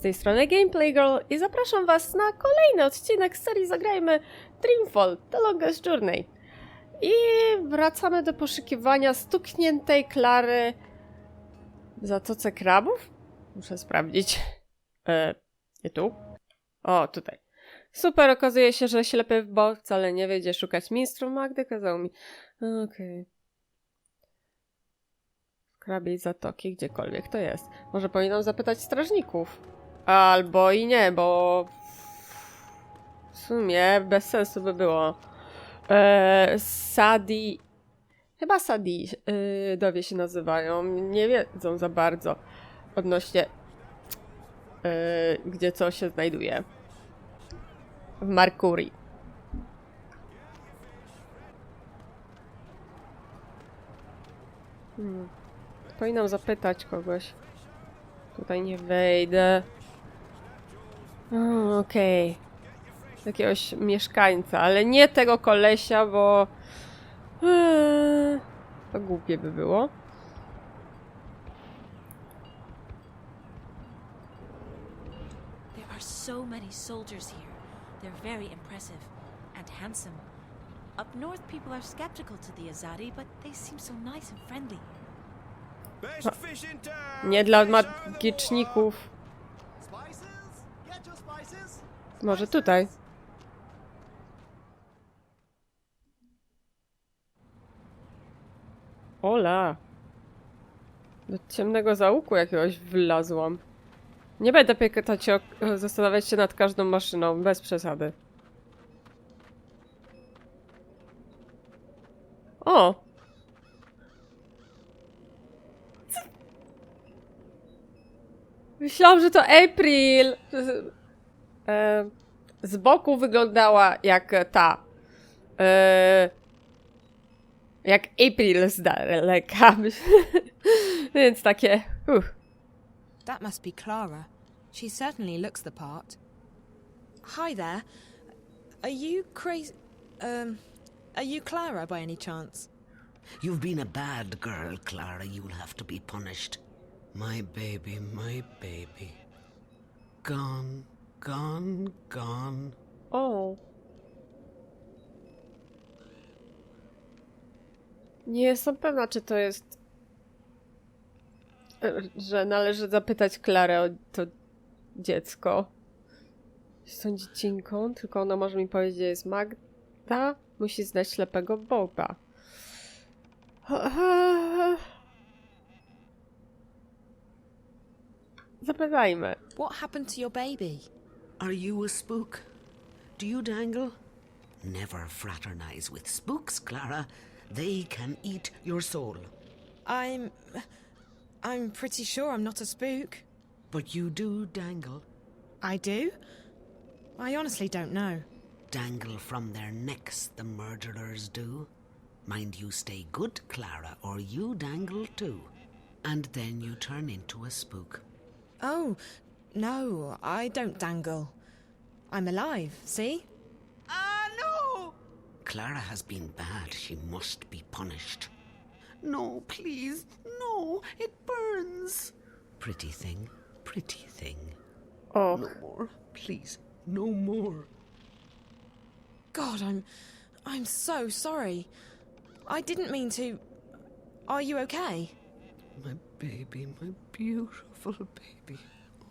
tej strony Gameplay Girl i zapraszam was na kolejny odcinek z serii Zagrajmy Dreamfall, The Longest Journey. I wracamy do poszukiwania stukniętej Klary w Zatoce Krabów? Muszę sprawdzić. Nie tu? O, tutaj. Super, okazuje się, że ślepy Bob wcale nie wie, gdzie szukać ministrów. Magdy kazał mi. Okej. Krabiej Zatoki, gdziekolwiek to jest. Może powinnam zapytać strażników. Albo i nie, bo w sumie bez sensu by było. Sadi. Chyba Sadi dowie się nazywają. Nie wiedzą za bardzo odnośnie gdzie co się znajduje. W Markurii. Powinnam zapytać kogoś. Tutaj nie wejdę. Okej. Jakiegoś mieszkańca, ale nie tego kolesia, bo to głupie by było. There are so many soldiers here. They're very impressive and handsome. Up north people are skeptical to the Azadi, but they seem so nice and friendly. Nie dla magiczników. Może tutaj. Ola. Do ciemnego załuku jakiegoś wlazłam. Nie będę zastanawiać się nad każdą maszyną, bez przesady. O! Myślałam, że to April. Z boku wyglądała jak ta. Jak April z daleka. Więc takie. That must be Clara. She certainly looks the part. Hi there. Are you crazy? Are you Clara by any chance? You've been a bad girl, Clara. You'll have to be punished. My baby, my baby. Gone, gone, gone. O. Nie jestem pewna, czy to jest... że należy zapytać Klarę o to dziecko. Jest tą dziecinką, tylko ona może mi powiedzieć, że jest Magda. Musi znać ślepego Boba. Zapytajmy. What happened to your baby? Are you a spook? Do you dangle? Never fraternize with spooks, Clara. They can eat your soul. I'm pretty sure I'm not a spook. But you do dangle. I do? I honestly don't know. Dangle from their necks, the murderers do. Mind you stay good, Clara, or you dangle too. And then you turn into a spook. Oh, no, I don't dangle. I'm alive, see? No! Clara has been bad. She must be punished. No, please, no, it burns. Pretty thing, pretty thing. Oh. No more, please, no more. God, I'm so sorry. I didn't mean to... Are you okay? My baby, my beautiful baby.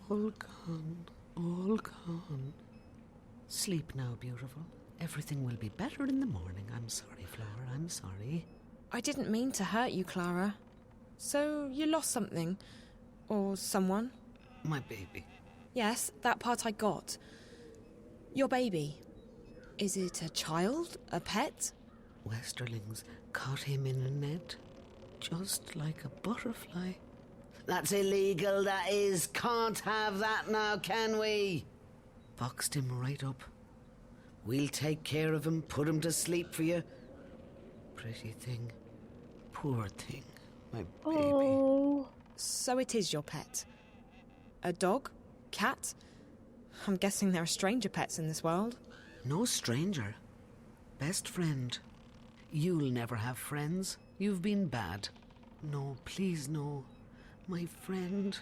All gone, all gone. Sleep now, beautiful. Everything will be better in the morning. I'm sorry, Flora, I'm sorry. I didn't mean to hurt you, Clara. So, you lost something? Or someone? My baby. Yes, that part I got. Your baby. Is it a child? A pet? Westerlings caught him in a net, just like a butterfly. That's illegal, that is. Can't have that now, can we? Boxed him right up. We'll take care of him, put him to sleep for you. Pretty thing. Poor thing, my baby. Oh. So it is your pet? A dog? Cat? I'm guessing there are stranger pets in this world. No stranger. Best friend. You'll never have friends. You've been bad. No, please no. My friend.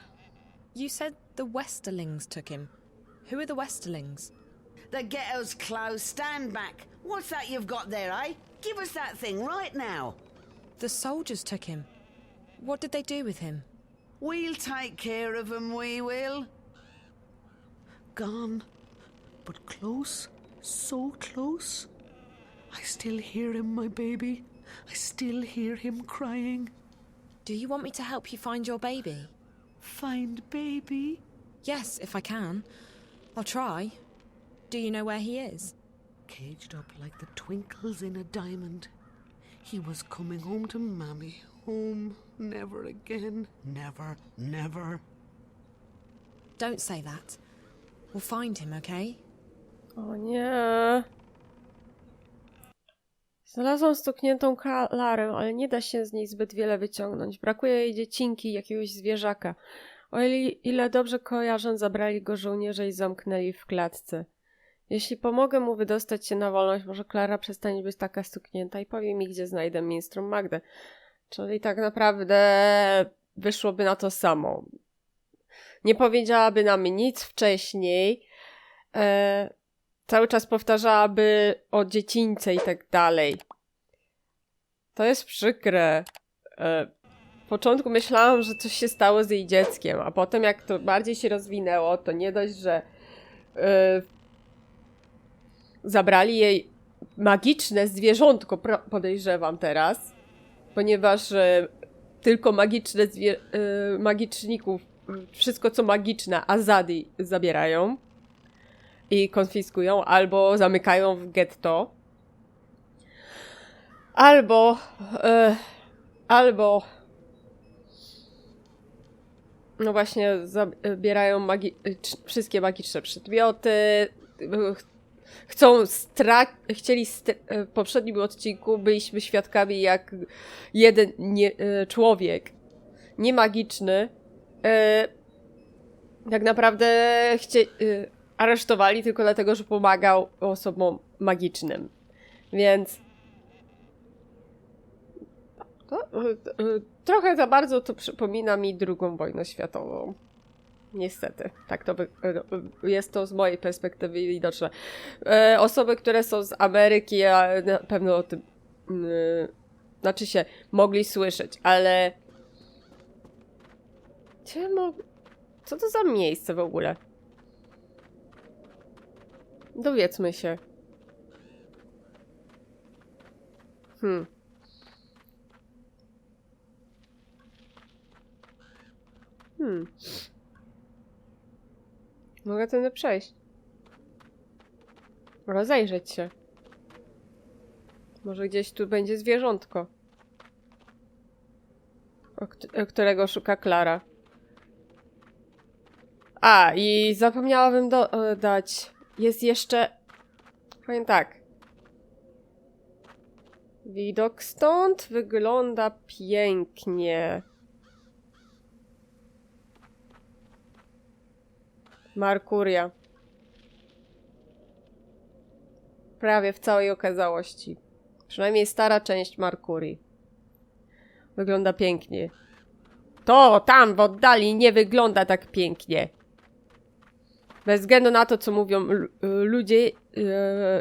You said The Westerlings took him. Who are the Westerlings? The ghetto's closed. Stand back. What's that you've got there, eh? Give us that thing right now. The soldiers took him. What did they do with him? We'll take care of him, we will. Gone. But close. So close. I still hear him, my baby. I still hear him crying. Do you want me to help you find your baby? Find baby? Yes, if I can. I'll try. Do you know where he is? Caged up like the twinkles in a diamond. He was coming home to Mammy. Home. Never again. Never, never. Don't say that. We'll find him, okay? O nie. Znalazłam stukniętą Klarę, ale nie da się z niej zbyt wiele wyciągnąć. Brakuje jej dziecinki i jakiegoś zwierzaka. O ile dobrze kojarzę, zabrali go żołnierze i zamknęli w klatce. Jeśli pomogę mu wydostać się na wolność, może Klara przestanie być taka stuknięta i powie mi, gdzie znajdę ministrą Magdę. Czyli tak naprawdę wyszłoby na to samo. Nie powiedziałaby nam nic wcześniej. Cały czas powtarzałaby o dziecince i tak dalej. To jest przykre. W początku myślałam, że coś się stało z jej dzieckiem, a potem jak to bardziej się rozwinęło, to nie dość, że zabrali jej magiczne zwierzątko, podejrzewam teraz, ponieważ tylko magiczne magiczników, wszystko co magiczne, azady zabierają i konfiskują, albo zamykają w getto, albo no właśnie zabierają wszystkie magiczne przedmioty, chcieli w poprzednim odcinku byliśmy świadkami, jak jeden człowiek niemagiczny tak naprawdę aresztowali tylko dlatego, że pomagał osobom magicznym. Więc trochę za bardzo to przypomina mi II wojnę światową. Niestety, tak to jest to z mojej perspektywy widoczne. Osoby, które są z Ameryki, na pewno o tym znaczy się mogli słyszeć, ale co to za miejsce w ogóle? Dowiedzmy się. Mogę tędy przejść. Rozejrzeć się. Może gdzieś tu będzie zwierzątko, którego szuka Klara. A, i zapomniałabym dodać. Jest jeszcze... Powiem tak. Widok stąd wygląda pięknie. Merkuria. Prawie w całej okazałości. Przynajmniej stara część Merkurii. Wygląda pięknie. To tam w oddali nie wygląda tak pięknie. Bez względu na to, co mówią ludzie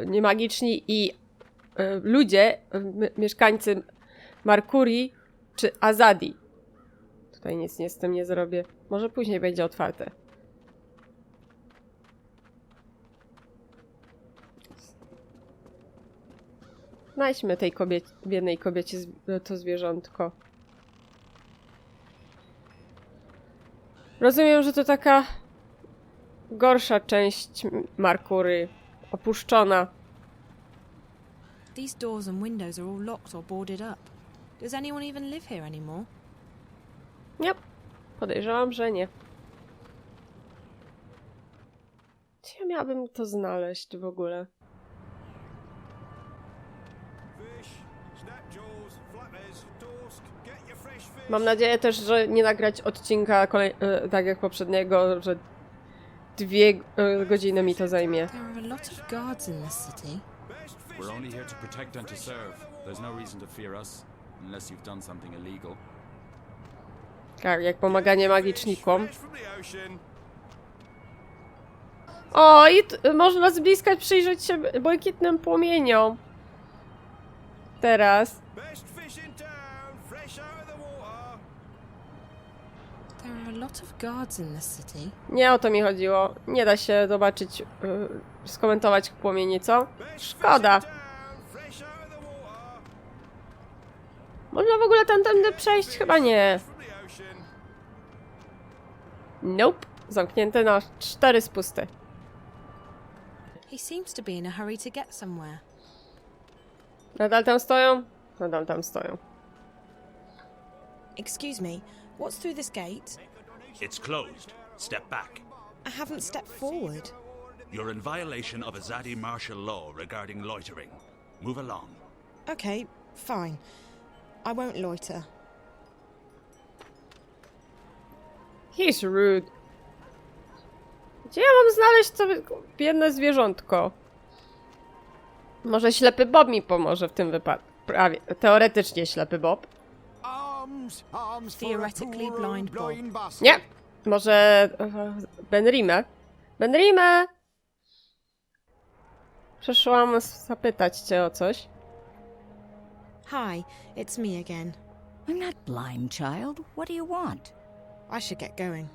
niemagiczni i ludzie, mieszkańcy Merkurii czy Azadi. Tutaj nic z tym nie zrobię. Może później będzie otwarte. Znajdźmy tej biednej kobiecie to zwierzątko. Rozumiem, że to taka gorsza część Merkurii. Opuszczona. These doors and windows are all locked or boarded up. Does anyone even live here anymore? Nie. Podejrzewam, że nie. Gdzie ja miałabym to znaleźć w ogóle? Mam nadzieję też, że nie nagrać odcinka tak jak poprzedniego, że 2 godziny mi to zajmie. There are a lot of guards in this city. We're only here to protect and to serve. There's no reason to fear us, unless you've done something illegal. Tak, jak pomaganie magicznikom. O, i można z bliska przyjrzeć się błękitnym płomieniom. Teraz. There are a lot of guards in this city. Nie o to mi chodziło. Nie da się zobaczyć, skomentować płomieni, co? Szkoda. Można w ogóle tędy przejść? Chyba nie. Nope. Zamknięte na 4 spusty. He seems to be in a hurry to get somewhere. Nadal tam stoją? Nadal tam stoją. Excuse me, what's through this gate? It's closed. Step back. I haven't stepped forward. You're in violation of Azadi martial law regarding loitering. Move along. Okay, fine. I won't loiter. He's rude. Gdzie ja mam znaleźć to biedne zwierzątko? Może ślepy Bob mi pomoże w tym wypadku. Prawie. Teoretycznie ślepy Bob. Theoretically blind Bob. Nie! Może Benrime? Benrime! Przyszłam zapytać cię o coś. Hi, it's me again. I'm not blind, child. What do you want? I should get going.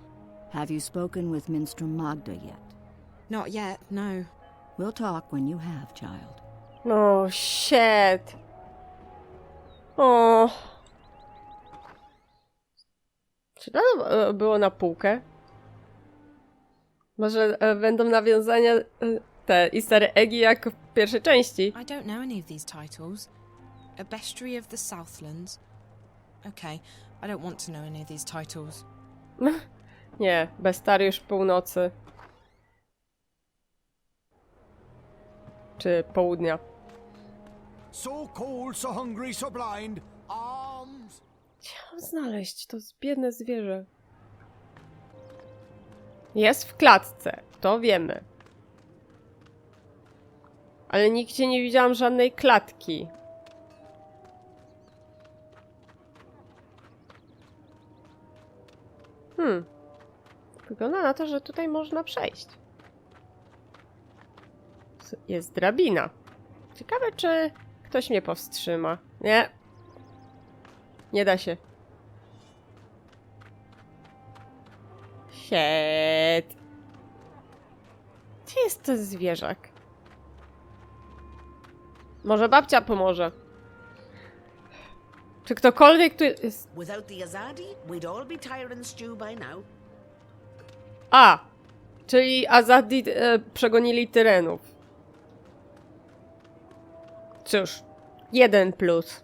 Have you spoken with Minstrel Magda yet? Not yet, no. We'll talk when you have, child. No, shit. O. Czy to było na półkę? Może będą nawiązania te easter eggi jak w pierwszej części? I don't know any of these titles. A Bestiary of the Southlands. Okay, I don't want to know any of these titles. Nie, Bestariusz Północy. Czy Południa. So cold, so hungry, so blind. Arms. Chciałam znaleźć to biedne zwierzę. Jest w klatce, to wiemy. Ale nigdzie nie widziałam żadnej klatki. Wygląda na to, że tutaj można przejść. Jest drabina. Ciekawe, czy ktoś mnie powstrzyma. Nie. Nie da się. Shit. Gdzie jest ten zwierzak? Może babcia pomoże. Czy ktokolwiek tu jest... Without the Azadi, we'd all be tired and stew by now. A! Czyli Azadi przegonili tyrenów. Cóż, 1 plus.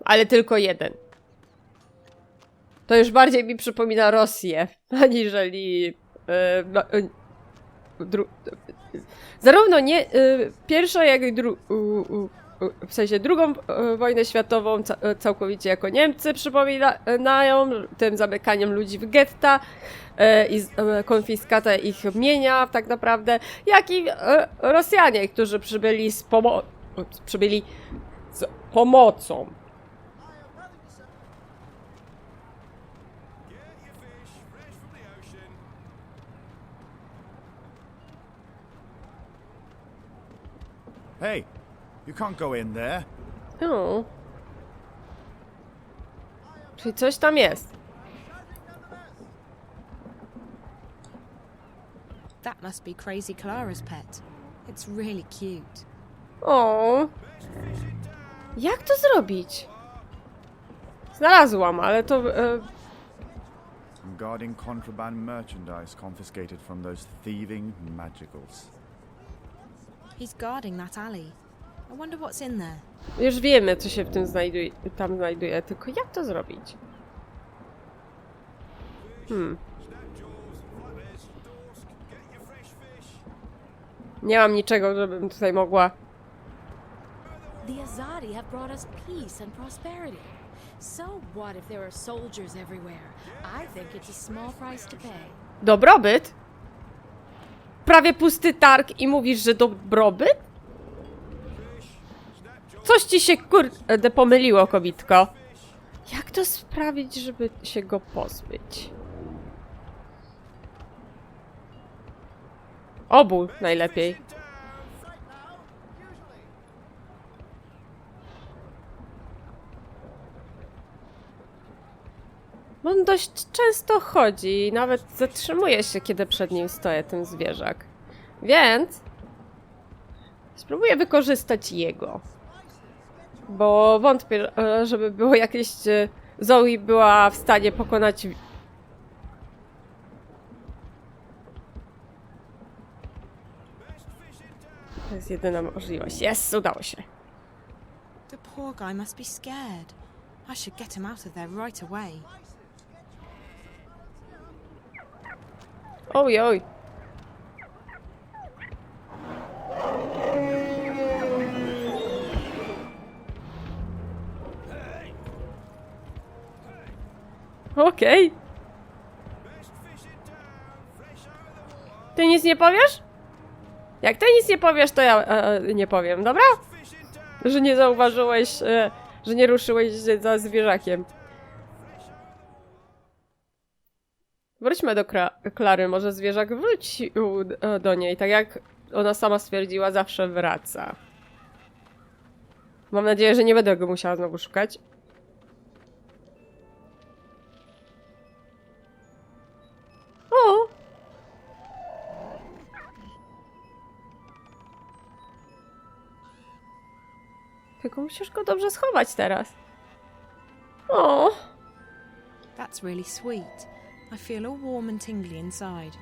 Ale tylko 1. To już bardziej mi przypomina Rosję, aniżeli... zarówno nie pierwszą, jak i w sensie drugą wojnę światową całkowicie jako Niemcy przypominają, tym zamykaniem ludzi w getta i konfiskatę ich mienia tak naprawdę, jak i Rosjanie, którzy przybyli z pomocą. Hey, you can't go in there. O. Czyli coś tam jest. That must be Crazy Clara's pet. It's really cute. O. Jak to zrobić? Znalazłam, ale to... I'm guarding contraband merchandise confiscated from those thieving magicals. He's guarding that alley. I wonder what's in there. Już wiemy, co się w tym tam znajduje, tylko jak to zrobić? Nie mam niczego, żebym tutaj mogła... The Azadi have brought us peace and prosperity. So what if there are soldiers everywhere? I think it's a small price to pay. Dobrobyt? Prawie pusty targ i mówisz, że dobrobyt? Coś ci się kurde pomyliło, kobitko. Jak to sprawić, żeby się go pozbyć? Obu najlepiej. On dość często chodzi i nawet zatrzymuje się, kiedy przed nim stoję, ten zwierzak. Więc spróbuję wykorzystać jego. Bo wątpię, żeby było jakieś... Zoe była w stanie pokonać... To jest jedyna możliwość. Jest, udało się. The poor guy must be scared. I should get him out of there right away. Oj, oj. Okej. Ty nic nie powiesz? Jak ty nic nie powiesz, to ja nie powiem, dobra? Że nie zauważyłeś, że nie ruszyłeś za zwierzakiem. Wróćmy do Klary, może zwierzak wróci do niej, tak jak ona sama stwierdziła, zawsze wraca. Mam nadzieję, że nie będę go musiała znowu szukać. O! Tylko musisz go dobrze schować teraz. O! That's really sweet. I feel all warm and tingly inside.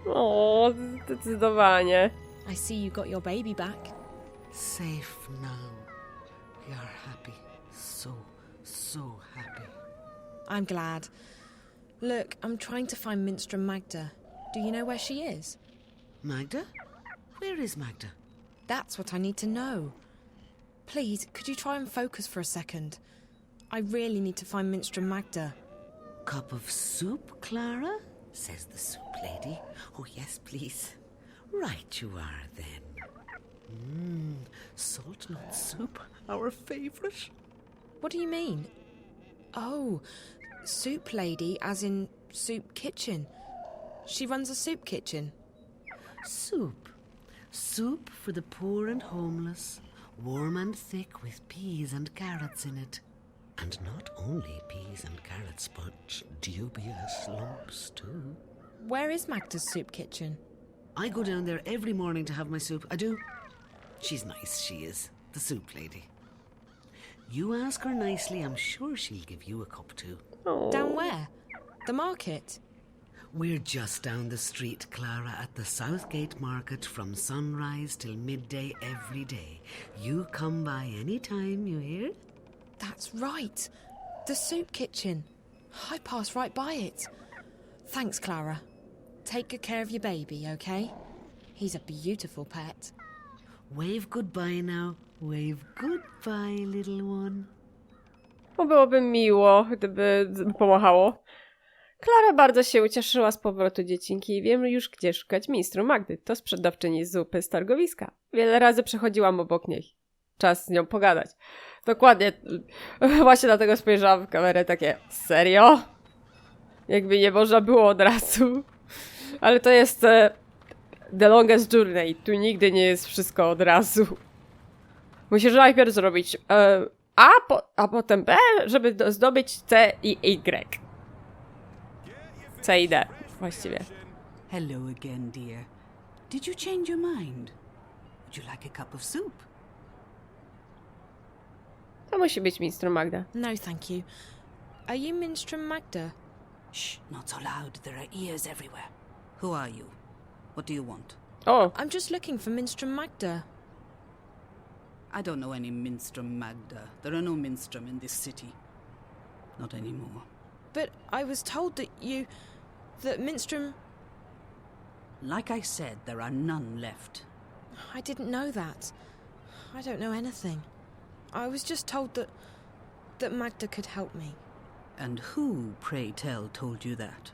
O, zdecydowanie. I see you got your baby back. Safe now. We are happy. So happy. I'm glad. Look, I'm trying to find Minstrel Magda. Do you know where she is? Magda? Where is Magda? That's what I need to know. Please, could you try and focus for a second? I really need to find Minstrel Magda. Cup of soup, Clara? Says the soup lady. Oh, yes, please. Right you are, then. Salt nut soup, our favourite. What do you mean? Oh, soup lady as in soup kitchen. She runs a soup kitchen. Soup. Soup for the poor and homeless. Warm and thick with peas and carrots in it. And not only peas and carrots, but dubious lumps too. Where is Magda's soup kitchen? I go down there every morning to have my soup. I do. She's nice, she is. The soup lady. You ask her nicely, I'm sure she'll give you a cup too. Down where? The market? We're just down the street, Clara, at the Southgate Market from sunrise till midday every day. You come by any time, you hear? That's right. The soup kitchen. I pass right by it. Thanks, Clara. Take good care of your baby, okay? He's a beautiful pet. Wave goodbye now. Wave goodbye, little one. Bo byłoby miło, gdyby pomachało. Klara bardzo się ucieszyła z powrotu dziecinki i wiem już, gdzie szukać ministru Magdy. To sprzedawczyni zupy z targowiska. Wiele razy przechodziłam obok niej. Czas z nią pogadać. Dokładnie. Właśnie dlatego spojrzałam w kamerę takie, serio? Jakby nie można było od razu. Ale to jest the longest journey. Tu nigdy nie jest wszystko od razu. Musisz najpierw zrobić a potem B, żeby zdobyć C i Y. C i D właściwie. Hello again, dear. Did you change your mind? Would you like a cup of soup? To musi być minister Magda. No, thank you. Are you Minstrel Magda? Shh, not so loud. There are ears everywhere. Who are you? What do you want? O, I'm just looking for Minstrel Magda. I don't know any Minstrel Magda. There are no Minstrel in this city. Not anymore. But I was told that Minstrel... Like I said, there are none left. I didn't know that. I don't know anything. I was just told that Magda could help me. And who, pray tell, told you that?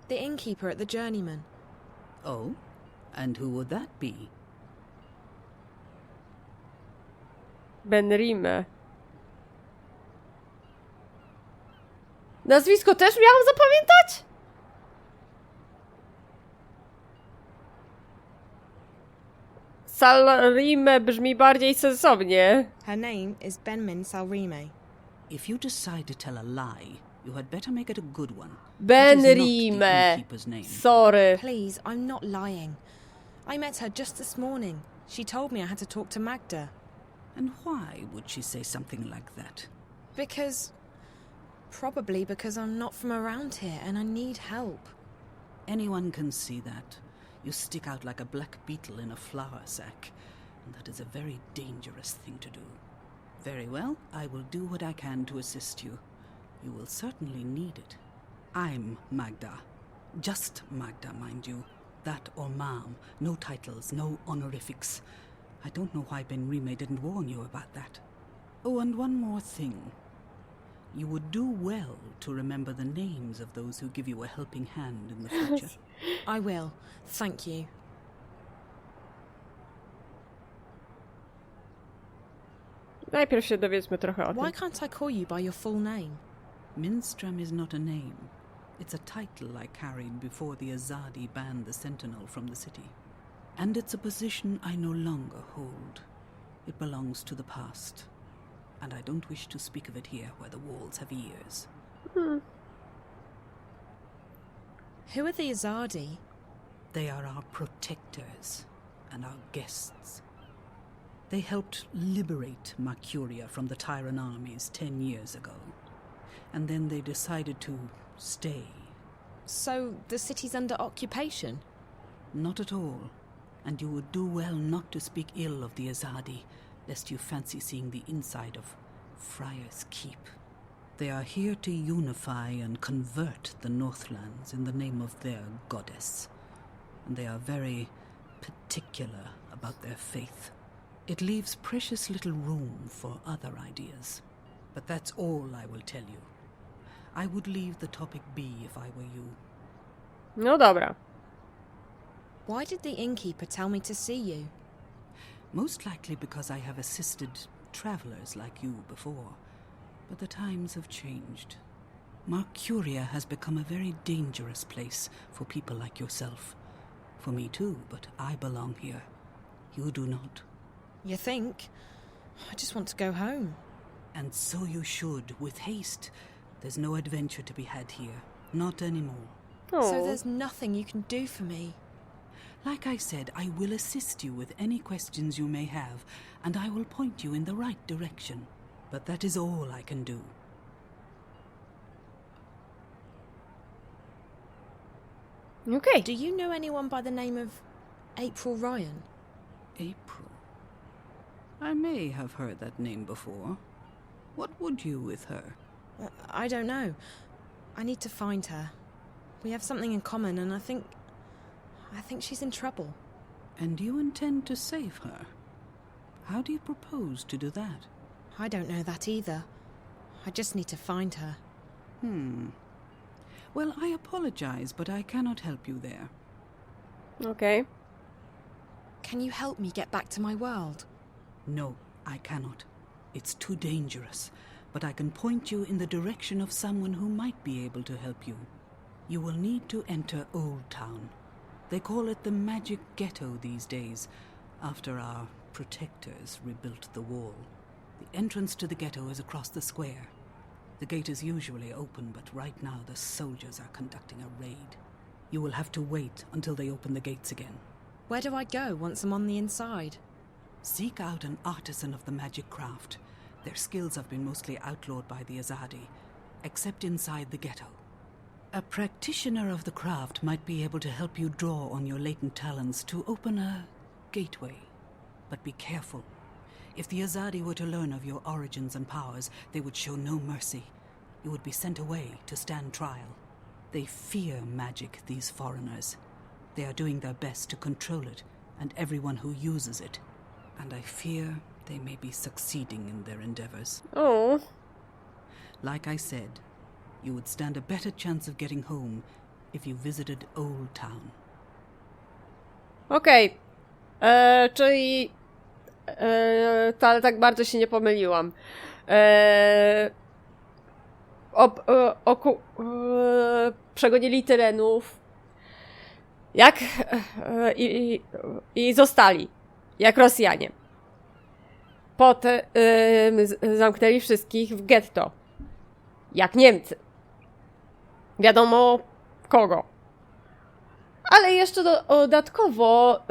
The innkeeper at the Journeyman. Oh? And who would that be? Benrime. Nazwisko też miałam zapamiętać? Salrime brzmi bardziej sensownie. Her name is Benmin Salrime. If you decide to tell a lie, you had better make it a good one. Ben It is not the Rime. innkeeper's name. Sorry. Please, I'm not lying. I met her just this morning. She told me I had to talk to Magda. And why would she say something like that? Probably because I'm not from around here and I need help. Anyone can see that. You stick out like a black beetle in a flour sack, and that is a very dangerous thing to do. Very well, I will do what I can to assist you. You will certainly need it. I'm Magda. Just Magda, mind you. That or Mom. No titles, no honorifics. I don't know why Ben Rime didn't warn you about that. Oh, and one more thing. You would do well to remember the names of those who give you a helping hand in the future. I will. Thank you. Najpierw się dowiedzmy trochę o Why tym. can't I call you by your full name? Minstrom is not a name. It's a title I carried before the Azadi banned the Sentinel from the city. And it's a position I no longer hold. It belongs to the past. And I don't wish to speak of it here where the walls have ears. Who are the Azadi? They are our protectors and our guests. They helped liberate Mercuria from the Tyran armies 10 years ago. And then they decided to stay. So the city's under occupation? Not at all. And you would do well not to speak ill of the Azadi, lest you fancy seeing the inside of Friar's Keep. They are here to unify and convert the Northlands in the name of their goddess. And they are very particular about their faith. It leaves precious little room for other ideas. But that's all I will tell you. I would leave the topic be if I were you. No dobra. Why did the innkeeper tell me to see you? Most likely because I have assisted travelers like you before. But the times have changed. Mercuria has become a very dangerous place for people like yourself. For me too, but I belong here. You do not. You think? I just want to go home. And so you should, with haste. There's no adventure to be had here. Not anymore. So there's nothing you can do for me? Like I said, I will assist you with any questions you may have, and I will point you in the right direction. But that is all I can do. Okej. Do you know anyone by the name of April Ryan? April. I may have heard that name before. What would you with her? I don't know. I need to find her. We have something in common, and I think she's in trouble. And you intend to save her? How do you propose to do that? I don't know that either. I just need to find her. Well, I apologize, but I cannot help you there. Okej. Can you help me get back to my world? No, I cannot. It's too dangerous. But I can point you in the direction of someone who might be able to help you. You will need to enter Old Town. They call it the Magic Ghetto these days, after our protectors rebuilt the wall. The entrance to the ghetto is across the square. The gate is usually open, but right now the soldiers are conducting a raid. You will have to wait until they open the gates again. Where do I go once I'm on the inside? Seek out an artisan of the magic craft. Their skills have been mostly outlawed by the Azadi, except inside the ghetto. A practitioner of the craft might be able to help you draw on your latent talents to open a gateway. But be careful. If the Azadi were to learn of your origins and powers, they would show no mercy. You would be sent away to stand trial. They fear magic, these foreigners. They are doing their best to control it, and everyone who uses it. And I fear they may be succeeding in their endeavors. O. Like I said, you would stand a better chance of getting home if you visited Old Town. Okej. Czyli... ale tak bardzo się nie pomyliłam. przegonili tyrenów. I zostali. Jak Rosjanie. Potem zamknęli wszystkich w getto. Jak Niemcy. Wiadomo kogo. Ale jeszcze dodatkowo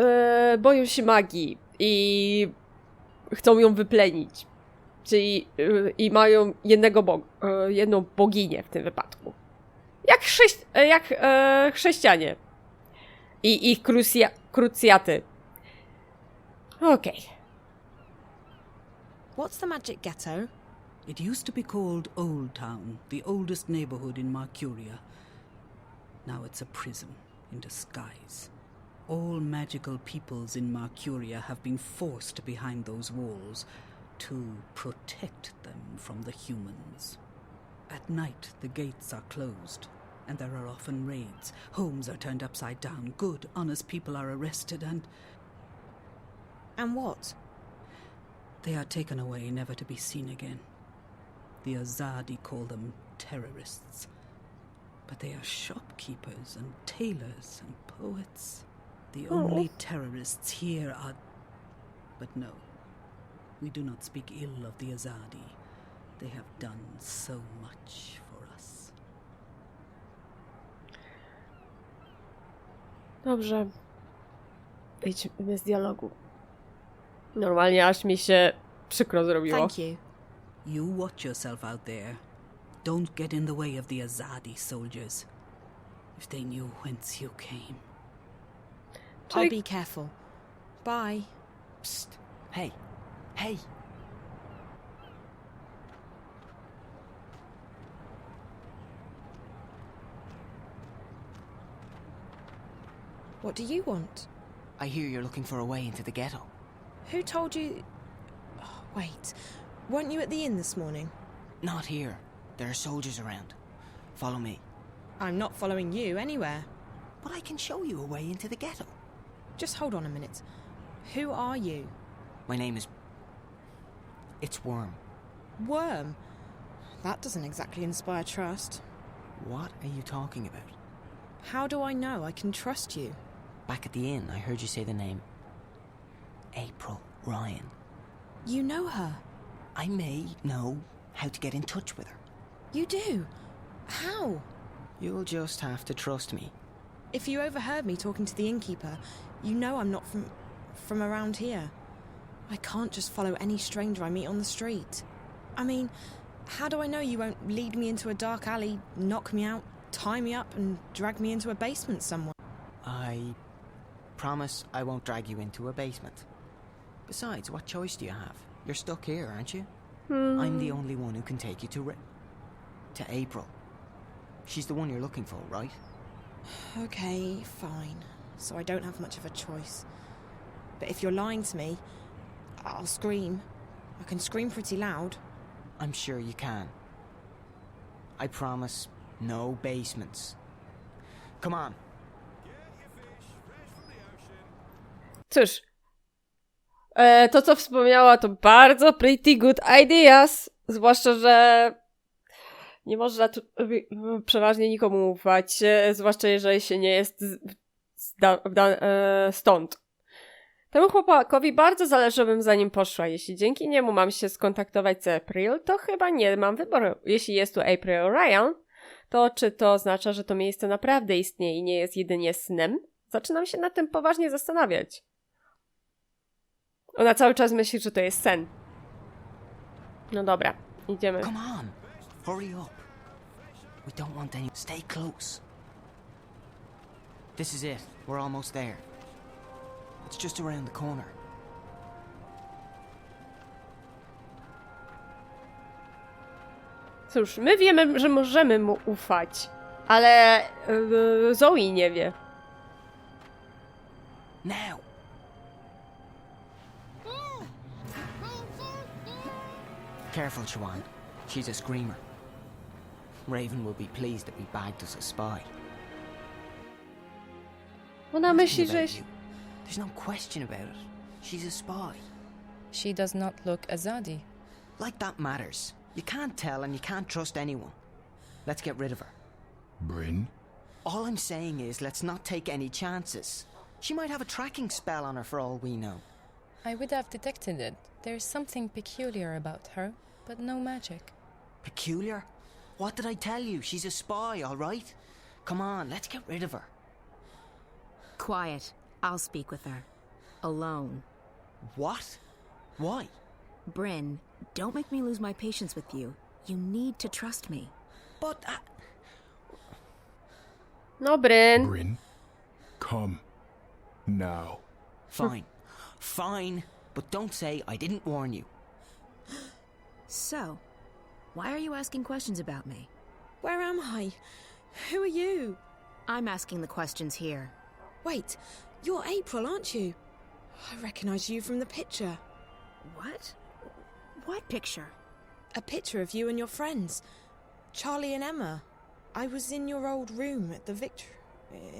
boją się magii i chcą ją wyplenić. Czyli i mają jedną boginię w tym wypadku. Jak chrześcijanie. I ich krucjaty. Okej. What's the magic ghetto? It used to be called Old Town, the oldest neighborhood in Mercuria. Now it's a prison in disguise. All magical peoples in Mercuria have been forced behind those walls to protect them from the humans. At night, the gates are closed, and there are often raids. Homes are turned upside down. Good, honest people are arrested and... And what? They are taken away, never to be seen again. The Azadi call them terrorists. But they are shopkeepers and tailors and poets. The only terrorists here are... But no, we do not speak ill of the Azadi. They have done so much for us. Dobrze. Idźmy z dialogu. Normalnie aż mi się przykro zrobiło. Thank you. You watch yourself out there. Don't get in the way of the Azadi soldiers. If they knew whence you came. I'll be careful. Bye. Psst. Hey. Hey. What do you want? I hear you're looking for a way into the ghetto. Who told you... Oh, wait. Weren't you at the inn this morning? Not here. There are soldiers around. Follow me. I'm not following you anywhere. But I can show you a way into the ghetto. Just hold on a minute. Who are you? My name is... It's Worm. Worm? That doesn't exactly inspire trust. What are you talking about? How do I know I can trust you? Back at the inn, I heard you say the name... April Ryan. You know her? I may know how to get in touch with her. You do? How? You'll just have to trust me. If you overheard me talking to the innkeeper, you know I'm not from around here. I can't just follow any stranger I meet on the street. I mean, how do I know you won't lead me into a dark alley, knock me out, tie me up and drag me into a basement somewhere? I promise I won't drag you into a basement. Besides, what choice do you have? You're stuck here, aren't you? I'm the only one who can take you to April. She's the one you're looking for, right? Okay, fine. So I don't have much of a choice. But if you're lying to me, I'll scream. I can scream pretty loud. I'm sure you can. I promise, no basements. Come on. Cóż, to co wspomniała to bardzo pretty good ideas, zwłaszcza, że nie można tu przeważnie nikomu ufać, zwłaszcza jeżeli się nie jest stąd. Temu chłopakowi bardzo zależy, żebym za nim poszła. Jeśli dzięki niemu mam się skontaktować z April, to chyba nie mam wyboru. Jeśli jest tu April Ryan, to czy to oznacza, że to miejsce naprawdę istnieje i nie jest jedynie snem? Zaczynam się nad tym poważnie zastanawiać. Ona cały czas myśli, że to jest sen. No dobra, idziemy. Come on, hurry up. We don't want any... Stay close. This is it. We're almost there. It's just around the corner. Cóż, my wiemy, że możemy mu ufać, ale Zoe nie wie. Now. Careful, Siobhan. She's a screamer. Raven will be pleased that we bagged us a spy. Ona myśli, że... There's no question about it. She's a spy. She does not look Azadi. Like that matters. You can't tell and you can't trust anyone. Let's get rid of her. Bryn? All I'm saying is, let's not take any chances. She might have a tracking spell on her for all we know. I would have detected it. There's something peculiar about her, but no magic. Peculiar? What did I tell you? She's a spy, all right? Come on, let's get rid of her. Quiet. I'll speak with her. Alone. What? Why? Bryn, don't make me lose my patience with you. You need to trust me. But... No, Bryn. Bryn? Come. Now. Fine. Fine. But don't say I didn't warn you. So, why are you asking questions about me? Where am I? Who are you? I'm asking the questions here. Wait, you're April, aren't you? I recognize you from the picture. What? What picture? A picture of you and your friends. Charlie and Emma. I was in your old room at the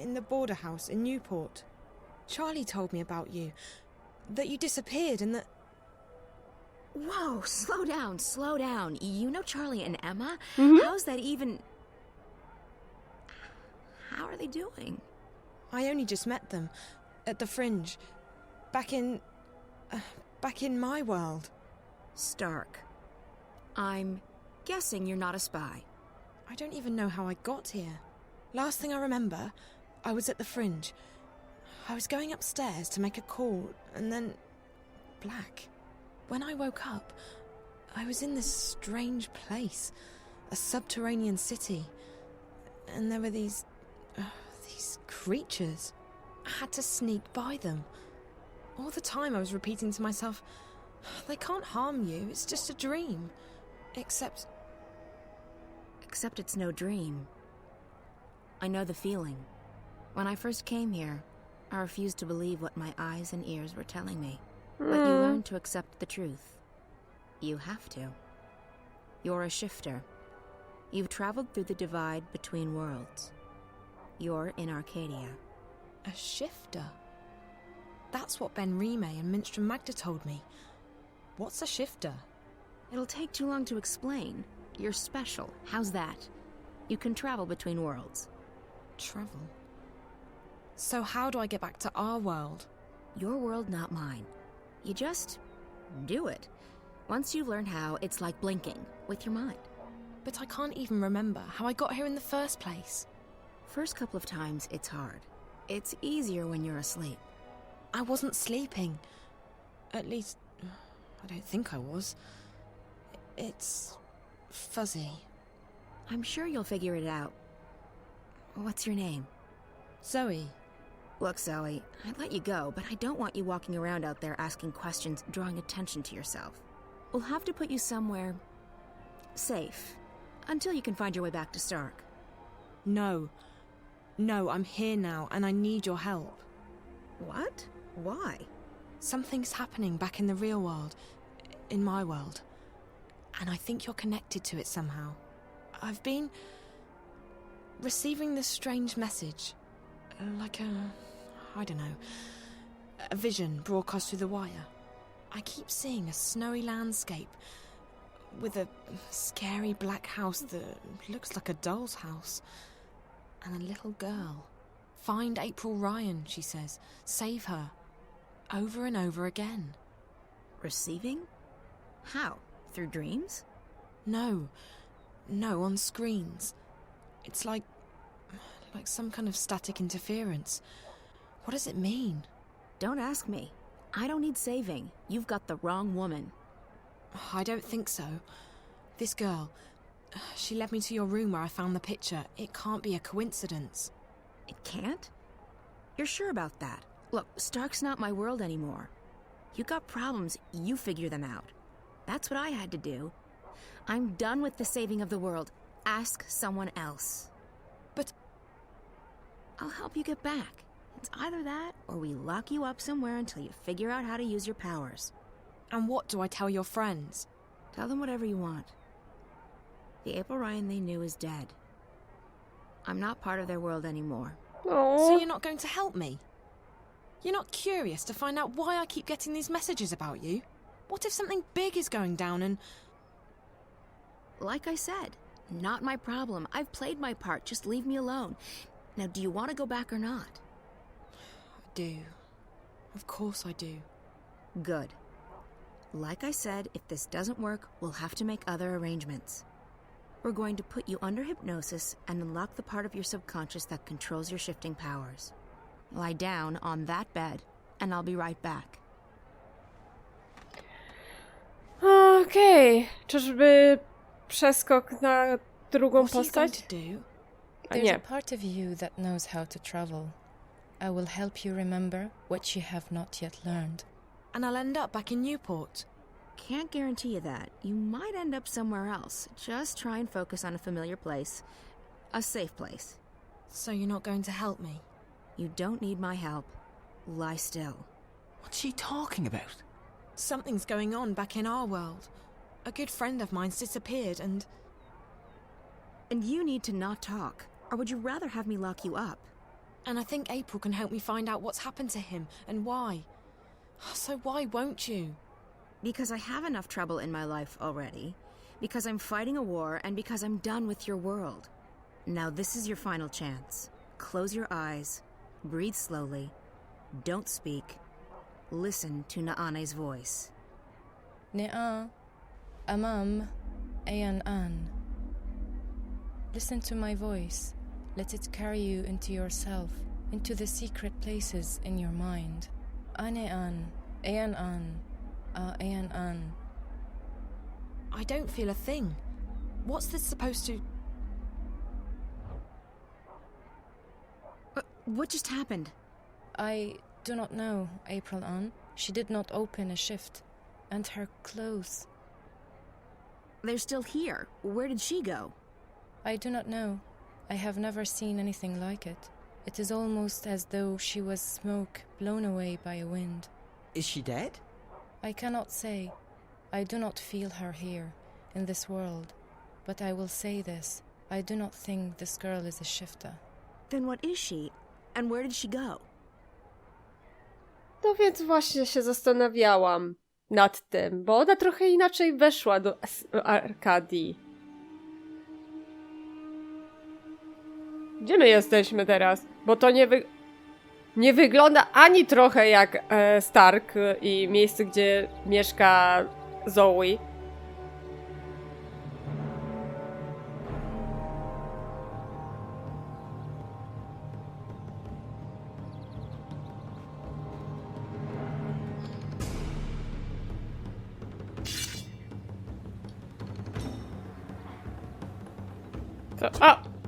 in the border house in Newport. Charlie told me about you. That you disappeared and that... Whoa, slow down, slow down. You know Charlie and Emma? How's that even... How are they doing? I only just met them. At the Fringe. Back in my world. Stark. I'm guessing you're not a spy. I don't even know how I got here. Last thing I remember, I was at the Fringe. I was going upstairs to make a call, and then... black. When I woke up, I was in this strange place. A subterranean city. And there were these creatures. I had to sneak by them. All the time I was repeating to myself, they can't harm you, it's just a dream. Except it's no dream. I know the feeling. When I first came here, I refused to believe what my eyes and ears were telling me. But you learn to accept the truth. You have to. You're a shifter. You've traveled through the divide between worlds. You're in Arcadia. A shifter? That's what Ben Rime and Minstrom Magda told me. What's a shifter? It'll take too long to explain. You're special. How's that? You can travel between worlds. Travel? So how do I get back to our world? Your world, not mine. You just do it. Once you learn how, it's like blinking with your mind. But I can't even remember how I got here in the first place. First couple of times, it's hard. It's easier when you're asleep. I wasn't sleeping. At least, I don't think I was. It's fuzzy. I'm sure you'll figure it out. What's your name? Zoe. Look, Zoe, I'd let you go, but I don't want you walking around out there asking questions, drawing attention to yourself. We'll have to put you somewhere safe, until you can find your way back to Stark. No, I'm here now, and I need your help. What? Why? Something's happening back in the real world, in my world, and I think you're connected to it somehow. I've been receiving this strange message, like a vision broadcast through the wire. I keep seeing a snowy landscape with a scary black house that looks like a doll's house, and a little girl. Find April Ryan, she says. Save her. Over and over again. Receiving? How? Through dreams? No, on screens. It's like some kind of static interference. What does it mean? Don't ask me. I don't need saving. You've got the wrong woman. I don't think so. This girl, she led me to your room where I found the picture. It can't be a coincidence. It can't? You're sure about that? Look, Stark's not my world anymore. You got problems, you figure them out. That's what I had to do. I'm done with the saving of the world. Ask someone else. But I'll help you get back. It's either that, or we lock you up somewhere until you figure out how to use your powers. And what do I tell your friends? Tell them whatever you want. The April Ryan they knew is dead. I'm not part of their world anymore. Aww. So you're not going to help me? You're not curious to find out why I keep getting these messages about you? What if something big is going down and... Like I said, Not my problem. I've played my part. Just leave me alone. Now, do you want to go back or not? I do. Of course I do. Good. Like I said, if this doesn't work, we'll have to make other arrangements. We're going to put you under hypnosis and unlock the part of your subconscious that controls your shifting powers. Lie down on that bed, and I'll be right back. Okej. Czyżby przeskok na drugą postać? A There's nie. a part of you that knows how to travel. I will help you remember what you have not yet learned. And I'll end up back in Newport. Can't guarantee you that. You might end up somewhere else. Just try and focus on a familiar place. A safe place. So you're not going to help me? You don't need my help. Lie still. What's she talking about? Something's going on back in our world. A good friend of mine's disappeared and... And you need to not talk. Or would you rather have me lock you up? And I think April can help me find out what's happened to him and why. So why won't you? Because I have enough trouble in my life already. Because I'm fighting a war and because I'm done with your world. Now this is your final chance. Close your eyes. Breathe slowly. Don't speak. Listen to Naane's voice. Ne'a, amam, ayan an. Listen to my voice. Let it carry you into yourself, into the secret places in your mind. Ane'an, ayan an, ayan an. I don't feel a thing. What's this supposed to... What just happened? I do not know, April Ann. She did not open a shift. And her clothes. They're still here. Where did she go? I do not know. I have never seen anything like it. It is almost as though she was smoke blown away by a wind. Is she dead? I cannot say. I do not feel her here, in this world. But I will say this. I do not think this girl is a shifter. Then what is she? And where did she go? No więc właśnie się zastanawiałam nad tym, bo ona trochę inaczej weszła do Arkadii. Gdzie my jesteśmy teraz? Bo to nie wygląda ani trochę jak Stark i miejsce, gdzie mieszka Zoe.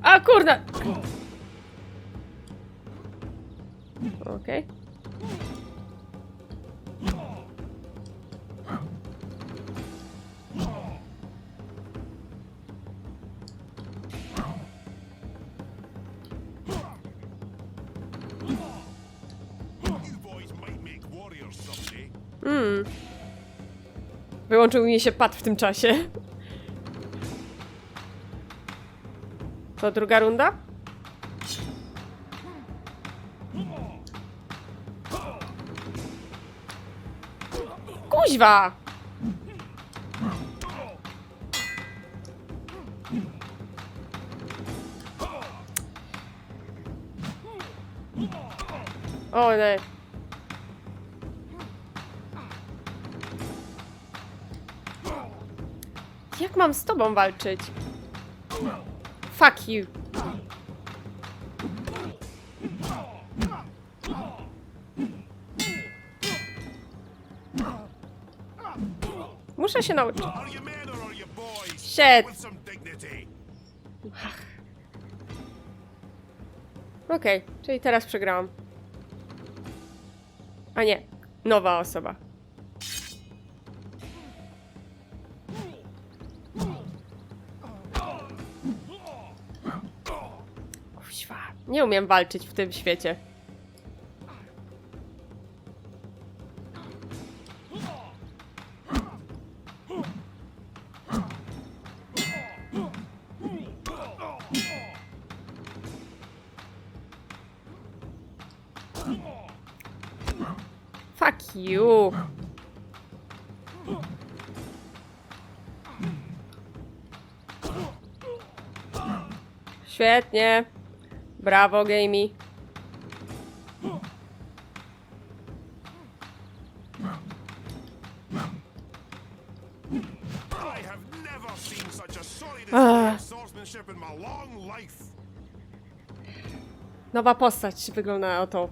A kurna! Okej. Wyłączył mi się pad w tym czasie. To druga runda? Kuźwa! O nie. Jak mam z tobą walczyć? Fuck you. Muszę się nauczyć. Shit. Okej, czyli teraz przegrałam. A nie, nowa osoba. Kuźwa, nie umiem walczyć w tym świecie. Fuck you. Świetnie. Brawo, Gamey. Nowa postać wygląda na to.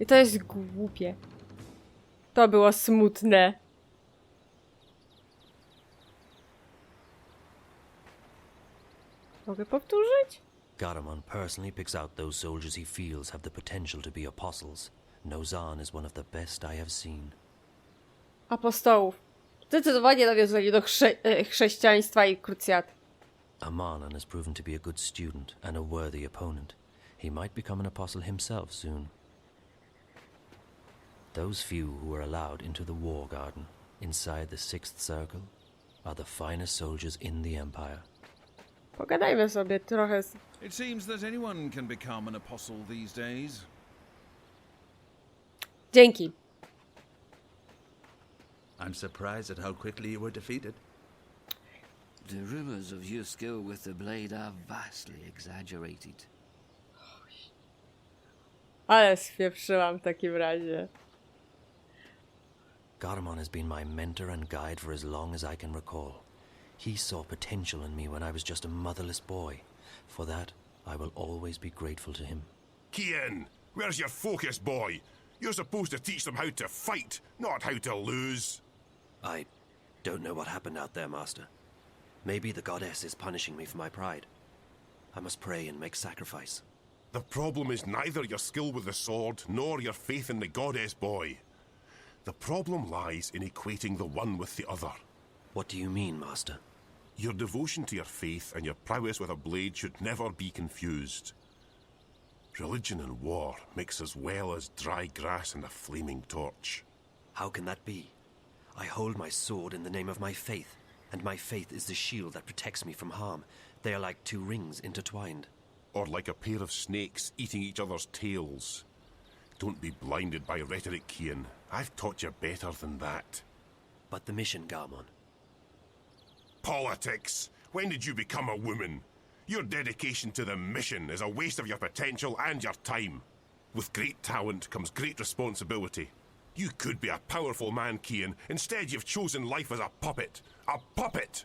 I to jest głupie. To było smutne. Mogę powtórzyć? Garamond personally picks out those soldiers he feels have the potential to be apostles. Nozan is one of the best I have seen. Apostołów. Zdecydowanie nawiązanie do chrześcijaństwa i krucjat. Amanan has proven to be a good student and a worthy opponent. He might become an apostle himself soon. Those few who are allowed into the war garden, inside the sixth circle, are the finest soldiers in the Empire. Pogadajmy sobie trochę. It seems that anyone can become an apostle these days. Dzięki. I'm surprised at how quickly you were defeated. The rumors of your skill with the blade are vastly exaggerated. Ale spieprzyłam w takim razie. Garamond has been my mentor and guide for as long as I can recall. He saw potential in me when I was just a motherless boy. For that, I will always be grateful to him. Kian, where's your focus, boy? You're supposed to teach them how to fight, not how to lose. I don't know what happened out there, Master. Maybe the goddess is punishing me for my pride. I must pray and make sacrifice. The problem is neither your skill with the sword, nor your faith in the goddess, boy. The problem lies in equating the one with the other. What do you mean, Master? Your devotion to your faith and your prowess with a blade should never be confused. Religion and war mix as well as dry grass and a flaming torch. How can that be? I hold my sword in the name of my faith, and my faith is the shield that protects me from harm. They are like two rings intertwined. Or like a pair of snakes eating each other's tails. Don't be blinded by rhetoric, Kian. I've taught you better than that. But the mission, Garamond. Politics! When did you become a woman? Your dedication to the mission is a waste of your potential and your time. With great talent comes great responsibility. You could be a powerful man, Kian. Instead, you've chosen life as a puppet. A puppet!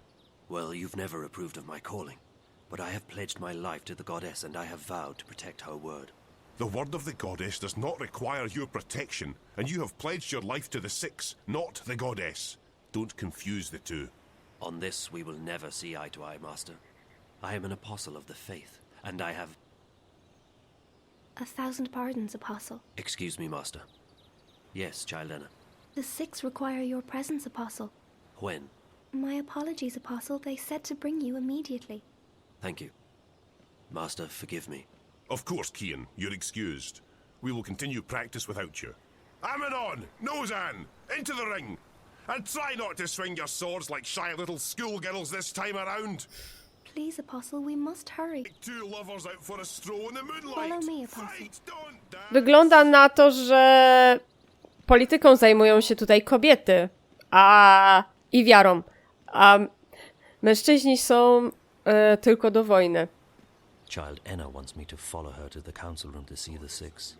Well, you've never approved of my calling. But I have pledged my life to the goddess, and I have vowed to protect her word. The word of the goddess does not require your protection, and you have pledged your life to the Six, not the goddess. Don't confuse the two. On this we will never see eye to eye, Master. I am an apostle of the faith, and I have... 1,000 pardons, Apostle. Excuse me, Master. Yes, Child Enna. The Six require your presence, Apostle. When? My apologies, Apostle. They said to bring you immediately. Thank you. Master, forgive me. Of course, Kian, you're excused. We will continue practice without you. Ammonon! Nozan! Into the ring! And try not to swing your swords like shy little schoolgirls this time around. Please, Apostle, we must hurry. Two lovers out for a stroll in the moonlight. Follow me, Apostle. Wygląda na to, że polityką zajmują się tutaj kobiety, i wiarą, a mężczyźni są tylko do wojny. Child Enna wants me to follow her to the council room to see the Six.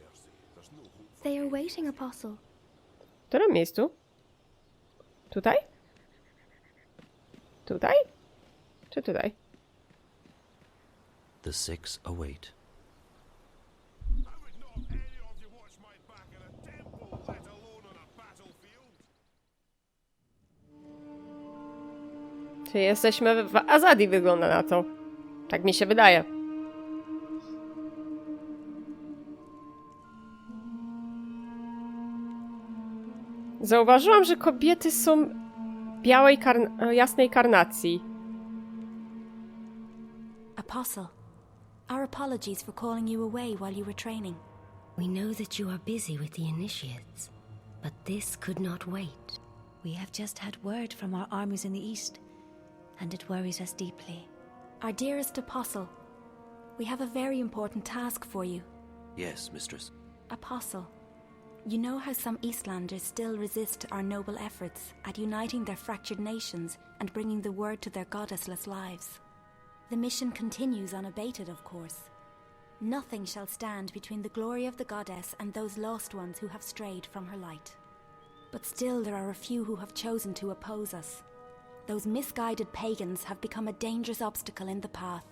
They are waiting, Apostle. W którym miejscu? Tutaj? Tutaj? Czy tutaj? The Six await. Czyli jesteśmy w Azadi, wygląda na to. Tak mi się wydaje. Zauważyłam, że kobiety są białej, jasnej karnacji. Apostle, our apologies for calling you away while you were training. We know that you are busy with the initiates, but this could not wait. We have just had word from our armies in the east, and it worries us deeply. Our dearest Apostle, we have a very important task for you. Yes, Mistress. Apostle, you know how some Eastlanders still resist our noble efforts at uniting their fractured nations and bringing the word to their goddessless lives. The mission continues unabated, of course. Nothing shall stand between the glory of the goddess and those lost ones who have strayed from her light. But still there are a few who have chosen to oppose us. Those misguided pagans have become a dangerous obstacle in the path.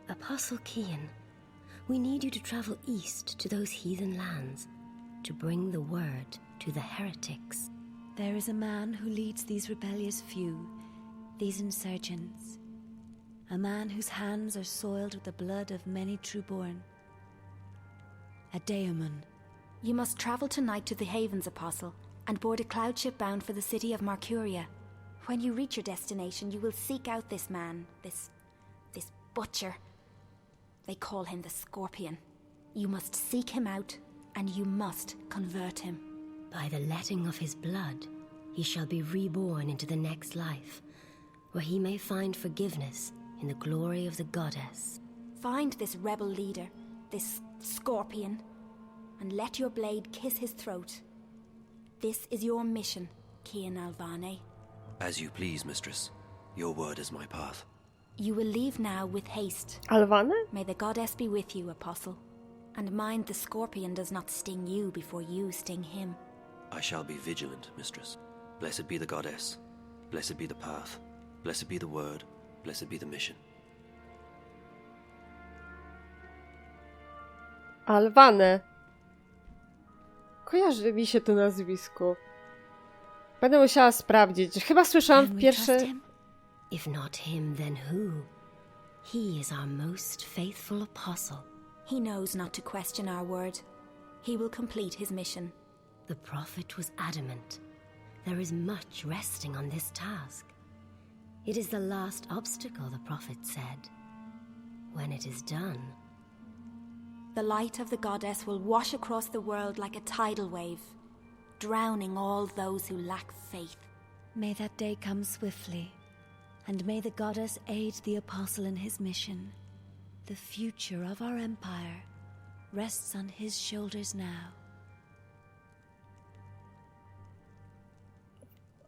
Apostle Cian, we need you to travel east to those heathen lands, to bring the word to the heretics. There is a man who leads these rebellious few, these insurgents. A man whose hands are soiled with the blood of many trueborn. A daemon. You must travel tonight to the Havens, Apostle, and board a cloud ship bound for the city of Marcuria. When you reach your destination, you will seek out this man, this butcher. They call him the Scorpion. You must seek him out, and you must convert him. By the letting of his blood, he shall be reborn into the next life, where he may find forgiveness in the glory of the goddess. Find this rebel leader, this Scorpion, and let your blade kiss his throat. This is your mission, Cian Alvane. As you please, mistress. Your word is my path. You will leave now with haste. Alvane? May the goddess be with you, Apostle. And mind the Scorpion does not sting you before you sting him. I shall be vigilant, mistress. Blessed be the goddess. Blessed be the path. Blessed be the word. Blessed be the mission. Alvane. Kojarzy mi się to nazwisko. Będę musiała sprawdzić. Chyba słyszałam w pierwszej... If not him, then who? He is our most faithful apostle. He knows not to question our word. He will complete his mission. The prophet was adamant. There is much resting on this task. It is the last obstacle, the prophet said. When it is done... The light of the goddess will wash across the world like a tidal wave, drowning all those who lack faith. May that day come swiftly, and may the goddess aid the apostle in his mission. The future of our empire rests on his shoulders now.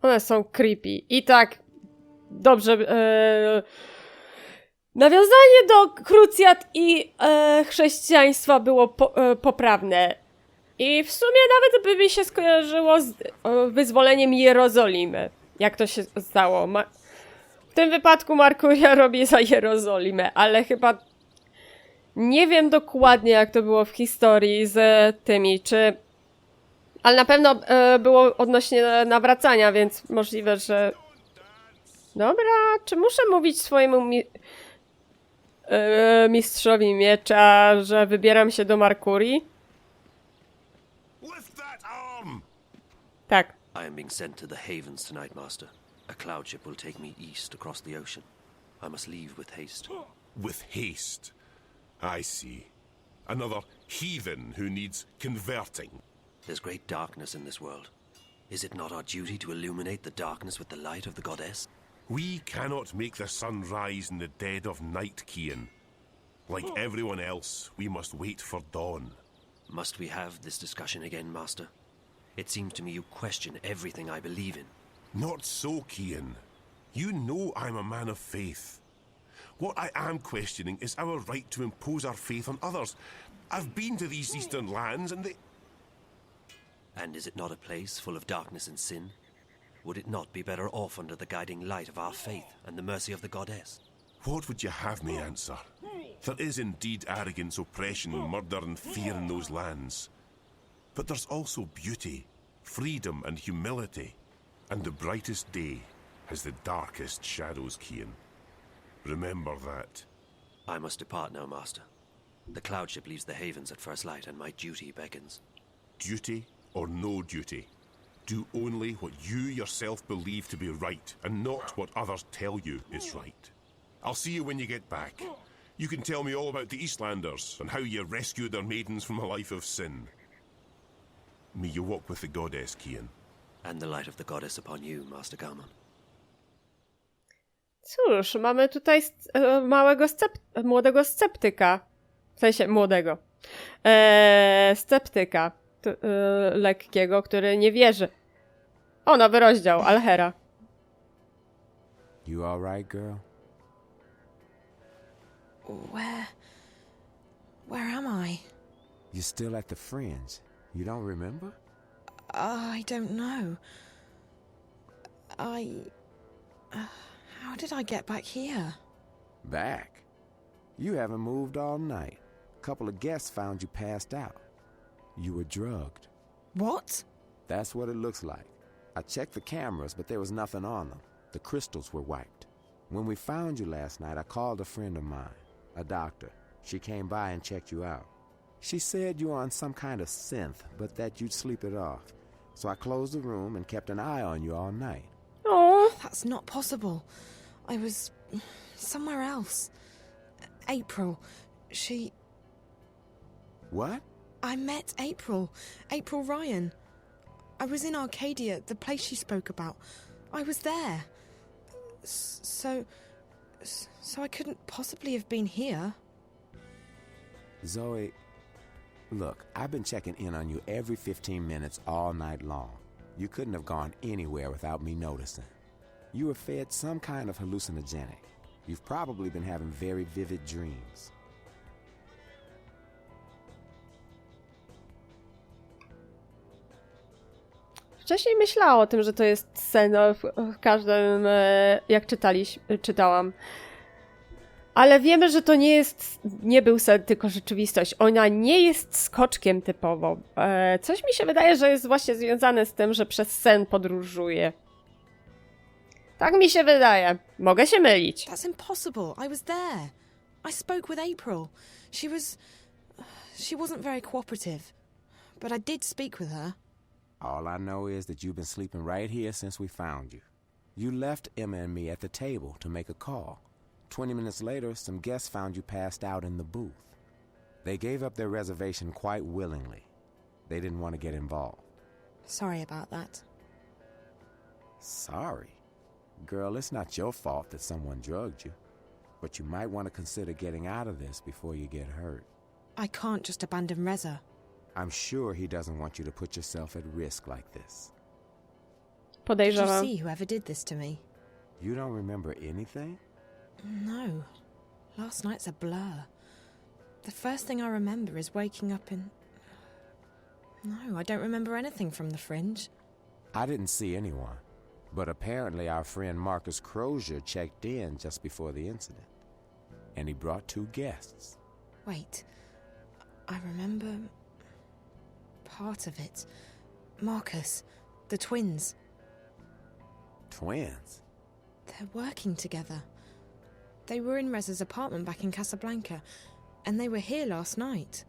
One są creepy. I tak, dobrze, nawiązanie do krucjat i chrześcijaństwa było poprawne. I w sumie nawet by mi się skojarzyło z wyzwoleniem Jerozolimy. Jak to się stało. W tym wypadku Markuria robi za Jerozolimę, ale chyba nie wiem dokładnie, jak to było w historii z tymi, czy... Ale na pewno było odnośnie nawracania, więc możliwe, że... Dobra, czy muszę mówić swojemu mistrzowi miecza, że wybieram się do Markurii? Tak. I am being sent to the Havens tonight, master. A cloud ship will take me east across the ocean. I must leave with haste. With haste? I see. Another heathen who needs converting. There's great darkness in this world. Is it not our duty to illuminate the darkness with the light of the goddess? We cannot make the sun rise in the dead of night, Cian. Like everyone else, we must wait for dawn. Must we have this discussion again, master? It seems to me you question everything I believe in. Not so, Cian. You know I'm a man of faith. What I am questioning is our right to impose our faith on others. I've been to these eastern lands and they... And is it not a place full of darkness and sin? Would it not be better off under the guiding light of our faith and the mercy of the goddess? What would you have me answer? There is indeed arrogance, oppression, murder and fear in those lands. But there's also beauty, freedom and humility. And the brightest day has the darkest shadows, Cian. Remember that. I must depart now, master. The cloud ship leaves the Havens at first light and my duty beckons. Duty or no duty? Do only what you yourself believe to be right, and not what others tell you is right. I'll see you when you get back. You can tell me all about the Eastlanders, and how you rescued their maidens from a life of sin. May you walk with the goddess, Cian. And the light of the goddess upon you, Master Garman. Cóż, mamy tutaj młodego sceptyka. W sensie młodego. Sceptyka. Lekkiego, który nie wierzy. O, nowy rozdział, Alhera. You all right, girl? Where am I? You're still at the Fringe. You don't remember? I don't know. How did I get back here? Back? You haven't moved all night. A couple of guests found you passed out. You were drugged. What? That's what it looks like. I checked the cameras, but there was nothing on them. The crystals were wiped. When we found you last night, I called a friend of mine, a doctor. She came by and checked you out. She said you were on some kind of synth, but that you'd sleep it off. So I closed the room and kept an eye on you all night. Oh, that's not possible. I was somewhere else. April, she... What? I met April Ryan. I was in Arcadia, the place she spoke about. I was there. So I couldn't possibly have been here. Zoe, look, I've been checking in on you every 15 minutes all night long. You couldn't have gone anywhere without me noticing. You were fed some kind of hallucinogenic. You've probably been having very vivid dreams. Wcześniej myślała o tym, że to jest sen w każdym, jak czytałam. Ale wiemy, że to nie był sen, tylko rzeczywistość. Ona nie jest skoczkiem typowo. Coś mi się wydaje, że jest właśnie związane z tym, że przez sen podróżuje. Tak mi się wydaje. Mogę się mylić. That's impossible. I was there. I spoke with April. She wasn't very cooperative. But I did speak with her. All I know is that you've been sleeping right here since we found you. You left Emma and me at the table to make a call. 20 minutes later, some guests found you passed out in the booth. They gave up their reservation quite willingly. They didn't want to get involved. Sorry about that. Sorry? Girl, it's not your fault that someone drugged you. But you might want to consider getting out of this before you get hurt. I can't just abandon Reza. I'm sure he doesn't want you to put yourself at risk like this. Podejrzewam. Did you see whoever did this to me? You don't remember anything? No. Last night's a blur. The first thing I remember is waking up in... No, I don't remember anything from the Fringe. I didn't see anyone. But apparently our friend Marcus Crozier checked in just before the incident. And he brought 2 guests. Wait. I remember... part of it. Marcus. The twins. Twins? They're working together. They were in Reza's apartment back in Casablanca, and they were here last night.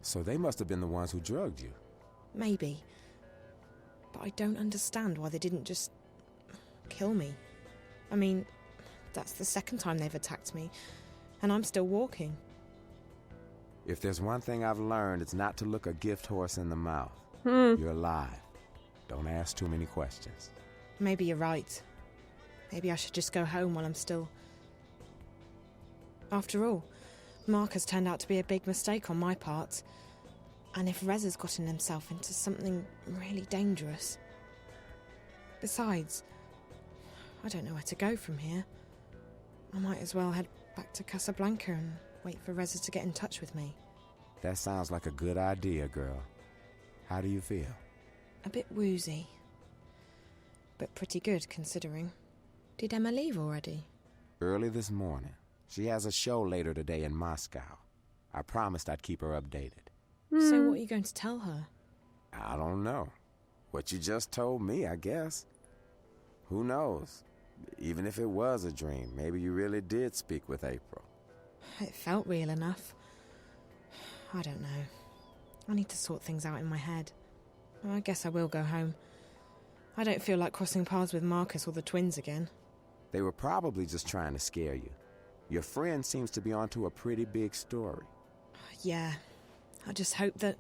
So they must have been the ones who drugged you. Maybe. But I don't understand why they didn't just... kill me. I mean, that's the second time they've attacked me, and I'm still walking. If there's one thing I've learned, it's not to look a gift horse in the mouth. You're alive. Don't ask too many questions. Maybe you're right. Maybe I should just go home while I'm still... After all, Marcus turned out to be a big mistake on my part. And if Reza's gotten himself into something really dangerous... Besides, I don't know where to go from here. I might as well head back to Casablanca and wait for Reza to get in touch with me. That sounds like a good idea, girl. How do you feel? A bit woozy. But pretty good, considering. Did Emma leave already? Early this morning. She has a show later today in Moscow. I promised I'd keep her updated. So what are you going to tell her? I don't know. What you just told me, I guess. Who knows? Even if it was a dream, maybe you really did speak with April. It felt real enough. I don't know. I need to sort things out in my head. I guess I will go home. I don't feel like crossing paths with Marcus or the twins again. They were probably just trying to scare you. Your friend seems to be onto a pretty big story. Yeah. I just hope that...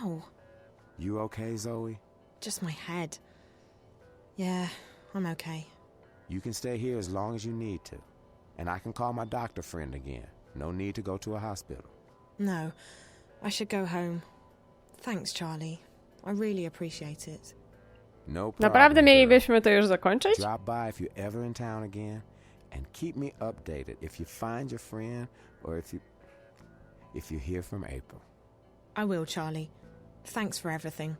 Ow. You okay, Zoe? Just my head. Yeah, I'm okay. You can stay here as long as you need to. And I can call my doctor friend again. No need to go to a hospital. No, I should go home. Thanks, Charlie. I really appreciate it. No problem. Naprawdę mielibyśmy to już zakończyć? Drop by if you're ever in town again, And keep me updated if you find your friend or if you hear from April. I will, Charlie. Thanks for everything.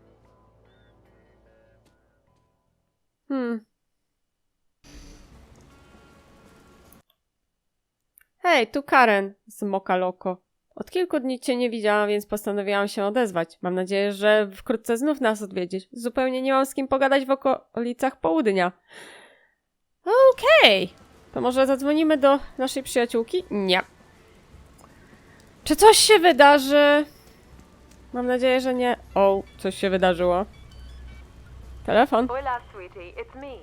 Hej, tu Karen z Moka Loko. Od kilku dni cię nie widziałam, więc postanowiłam się odezwać. Mam nadzieję, że wkrótce znów nas odwiedzisz. Zupełnie nie mam z kim pogadać w okolicach południa. Okej. To może zadzwonimy do naszej przyjaciółki? Nie. Czy coś się wydarzy? Mam nadzieję, że nie. O, coś się wydarzyło. Telefon. Hola, sweetie. It's me.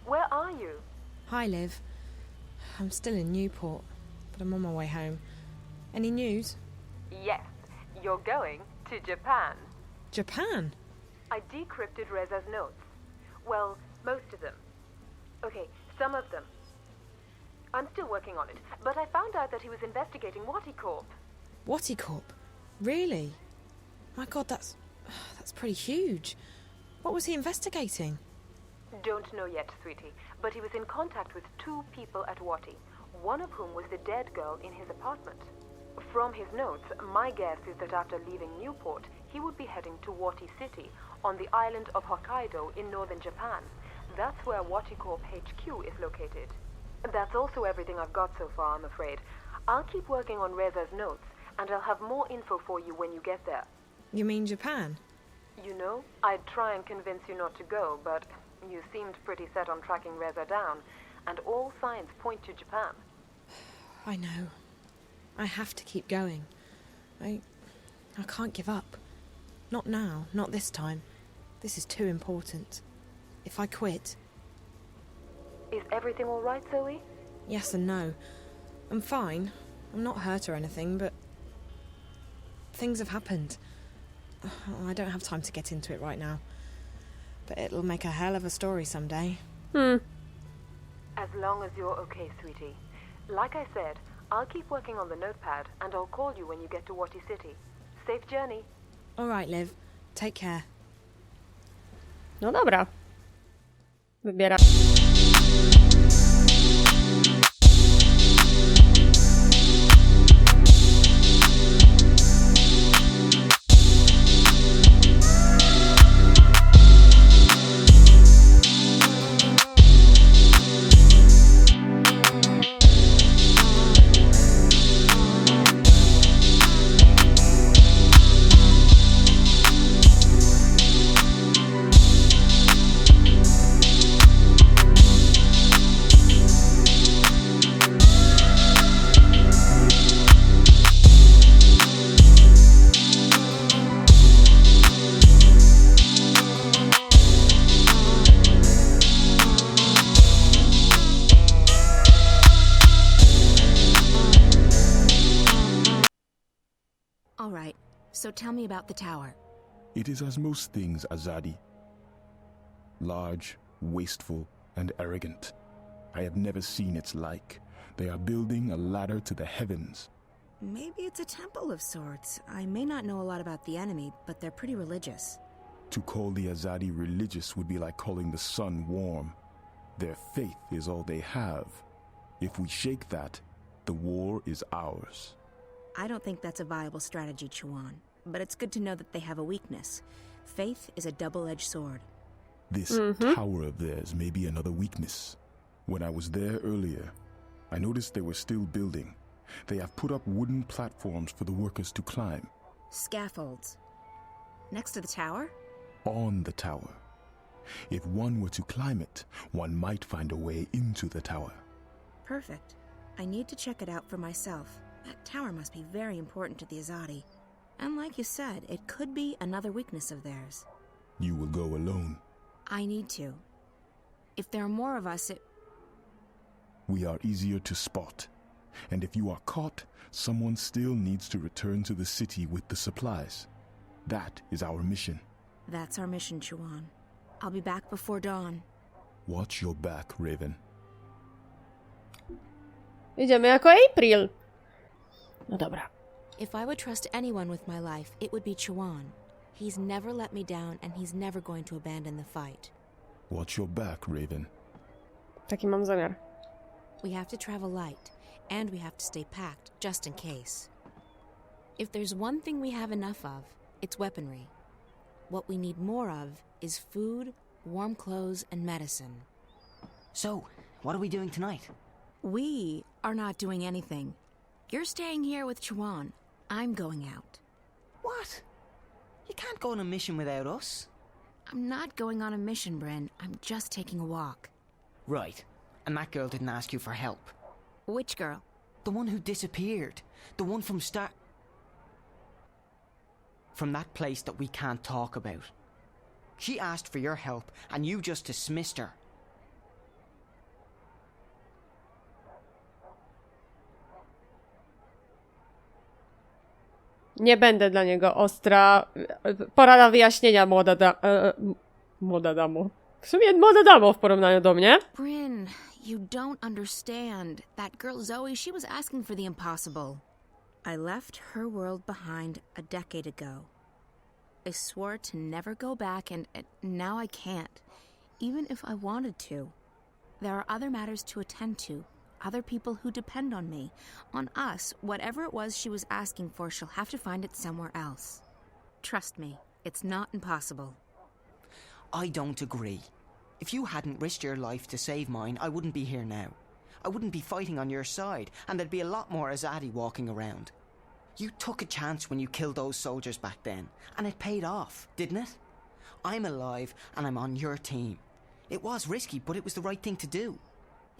Where are you? Hi, Liv. I'm still in Newport, but I'm on my way home. Any news? Yes. You're going to Japan. Japan? I decrypted Reza's notes. Well, most of them. Okay, some of them. I'm still working on it, but I found out that he was investigating Waticorp. Waticorp? Really? My God, that's pretty huge. What was he investigating? Don't know yet, sweetie, but he was in contact with two people at Wati, one of whom was the dead girl in his apartment. From his notes, my guess is that after leaving Newport, he would be heading to Wati City, on the island of Hokkaido in northern Japan. That's where Waticorp HQ is located. That's also everything I've got so far, I'm afraid. I'll keep working on Reza's notes, and I'll have more info for you when you get there. You mean Japan? You know, I'd try and convince you not to go, but you seemed pretty set on tracking Reza down, and all signs point to Japan. I know. I have to keep going. I can't give up. Not now, not this time. This is too important. If I quit... Is everything all right, Zoe? Yes and no. I'm fine. I'm not hurt or anything, but... things have happened. I don't have time to get into it right now. But it'll make a hell of a story someday. As long as you're okay, sweetie. Like I said, I'll keep working on the notepad, and I'll call you when you get to Wati City. Safe journey. All right, Liv. Take care. No dobra. Wybieram. All right, so tell me about the tower. It is as most things, Azadi. Large, wasteful, and arrogant. I have never seen its like. They are building a ladder to the heavens. Maybe it's a temple of sorts. I may not know a lot about the enemy, but they're pretty religious. To call the Azadi religious would be like calling the sun warm. Their faith is all they have. If we shake that, the war is ours. I don't think that's a viable strategy, Chuan, but it's good to know that they have a weakness. Faith is a double-edged sword. This tower of theirs may be another weakness. When I was there earlier, I noticed they were still building. They have put up wooden platforms for the workers to climb. Scaffolds. Next to the tower? On the tower. If one were to climb it, one might find a way into the tower. Perfect. I need to check it out for myself. That tower must be very important to the Azadi. And like you said, it could be another weakness of theirs. You will go alone. I need to. If there are more of us, We are easier to spot. And if you are caught, someone still needs to return to the city with the supplies. That is our mission. That's our mission, Chuan. I'll be back before dawn. Watch your back, Raven. Idziemy jako April. No dobra. If I would trust anyone with my life, it would be Chuan. He's never let me down, and he's never going to abandon the fight. Watch your back, Raven. Taki mam zamiar. We have to travel light, and we have to stay packed, just in case. If there's one thing we have enough of, it's weaponry. What we need more of is food, warm clothes, and medicine. So, what are we doing tonight? We are not doing anything. You're staying here with Chuan. I'm going out. What? You can't go on a mission without us. I'm not going on a mission, Bryn. I'm just taking a walk. Right. And that girl didn't ask you for help. Which girl? The one who disappeared. The one from from that place that we can't talk about. She asked for your help, and you just dismissed her. Nie będę dla niego ostra. Porada wyjaśnienia, młoda damo. W sumie młoda damo w porównaniu do mnie. Bryn, you don't understand. That girl Zoe, she was asking for the impossible. I left her world behind a decade ago. I swore to never go back, and now I can't. Even if I wanted to. There are other matters to attend to. Other people who depend on me. On us, whatever it was she was asking for, she'll have to find it somewhere else. Trust me, it's not impossible. I don't agree. If you hadn't risked your life to save mine, I wouldn't be here now. I wouldn't be fighting on your side, and there'd be a lot more Azadi walking around. You took a chance when you killed those soldiers back then, and it paid off, didn't it? I'm alive, and I'm on your team. It was risky, but it was the right thing to do.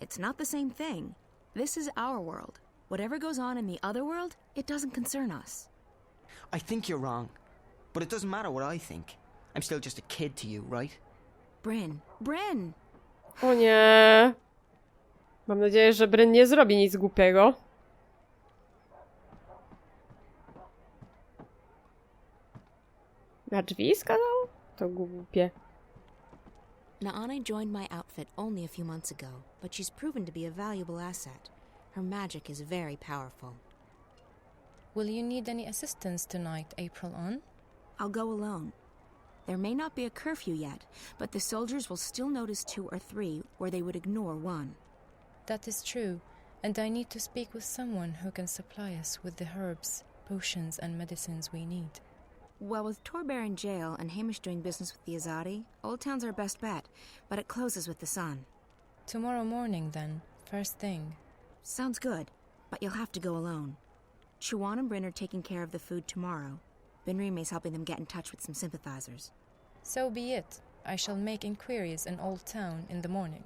It's not the same thing. This is our world. Whatever goes on in the other world, it doesn't concern us. I think you're wrong, but it doesn't matter what I think. I'm still just a kid to you, right? Bryn. Bryn! O nie. Mam nadzieję, że Bryn nie zrobi nic głupiego. Na drzwi skazał? To głupie. Naane joined my outfit only a few months ago, but she's proven to be a valuable asset. Her magic is very powerful. Will you need any assistance tonight, April on? I'll go alone. There may not be a curfew yet, but the soldiers will still notice 2 or 3 where they would ignore 1. That is true, and I need to speak with someone who can supply us with the herbs, potions, and medicines we need. Well, with Torbear in jail and Hamish doing business with the Azadi, Old Town's our best bet, but it closes with the sun. Tomorrow morning, then, first thing. Sounds good, but you'll have to go alone. Chuan and Bryn are taking care of the food tomorrow. Benrime's helping them get in touch with some sympathizers. So be it. I shall make inquiries in Old Town in the morning.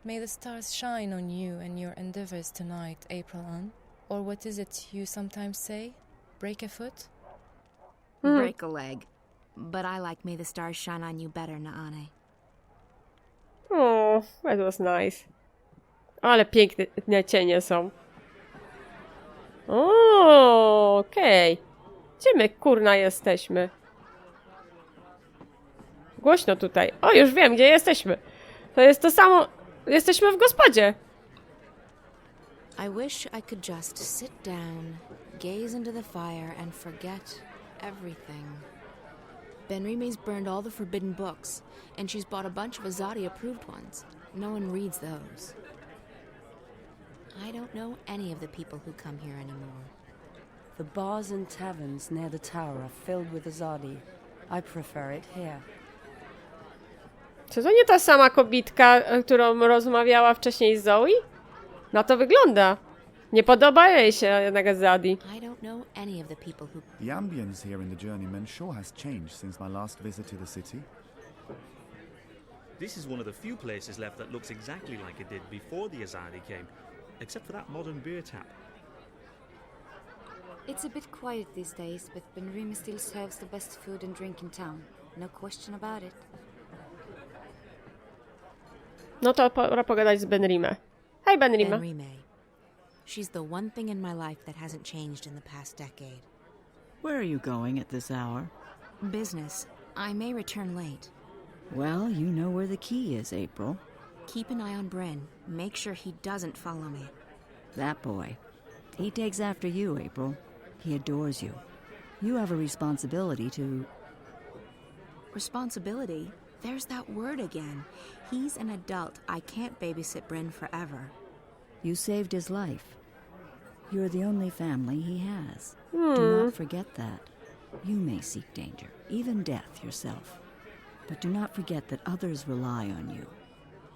May the stars shine on you and your endeavors tonight, April on. Or what is it you sometimes say? Break a foot? Break a leg. But I like May the Stars Shine on You better, Naane. Oh, that was nice. Ale piękne cienie są. O, okej. Gdzie my kurna jesteśmy? Głośno tutaj. O, już wiem, gdzie jesteśmy. To jest to samo. Jesteśmy w gospodzie. I wish I could just sit down, gaze into the fire, and forget everything. Benrime's burned all the forbidden books, and she's bought a bunch of Azadi-approved ones. No one reads those. I don't know any of the people who come here anymore. The bars and taverns near the tower are filled with Azadi. I prefer it here. Czy to nie ta sama kobitka, którą rozmawiała wcześniej z Zoe? Na to wygląda. Nie podoba jej się jednak Azadi. I don't know any of the people who... The ambience here in the Journeyman sure has changed since my last visit to the city. This is one of the few places left that looks exactly like it did before the Azadi came, except for that modern beer tap. It's a bit quiet these days, but Benrime still serves the best food and drink in town. No question about it. No to pora pogadać z Benrime. Hej, Benrime. Benrime. She's the one thing in my life that hasn't changed in the past decade. Where are you going at this hour? Business. I may return late. Well, you know where the key is, April. Keep an eye on Bryn. Make sure he doesn't follow me. That boy. He takes after you, April. He adores you. You have a responsibility to... Responsibility? There's that word again. He's an adult. I can't babysit Bryn forever. You saved his life. You're the only family he has. Do not forget that. You may seek danger, even death yourself. But do not forget that others rely on you.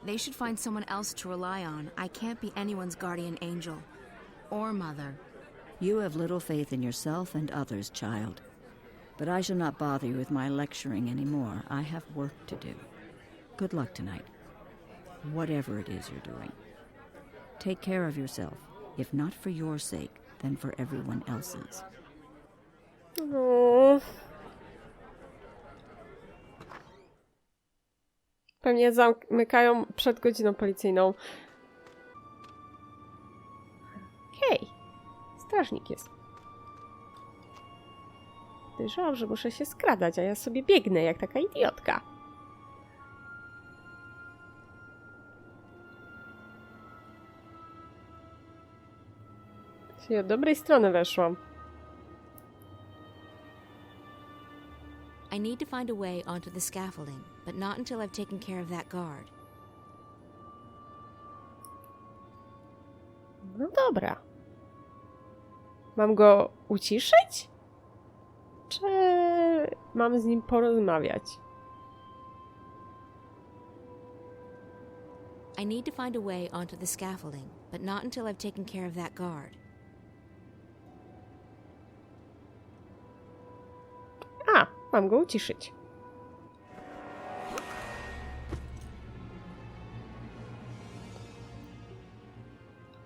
They should find someone else to rely on. I can't be anyone's guardian angel. Or mother. You have little faith in yourself and others, child. But I shall not bother you with my lecturing anymore. I have work to do. Good luck tonight. Whatever it is you're doing. Take care of yourself. If not for your sake, then for everyone else's. Pewnie zamykają przed godziną policyjną. Hej! Strażnik jest. Podejrzewam, że muszę się skradać, a ja sobie biegnę jak taka idiotka. Czyli od dobrej strony weszłam. I need to find a way onto the scaffolding, but not until I've taken care of that guard. No dobra. Mam go uciszyć? Czy mam z nim porozmawiać? I need to find a way onto the scaffolding, but not until I've taken care of that guard. A, mam go uciszyć.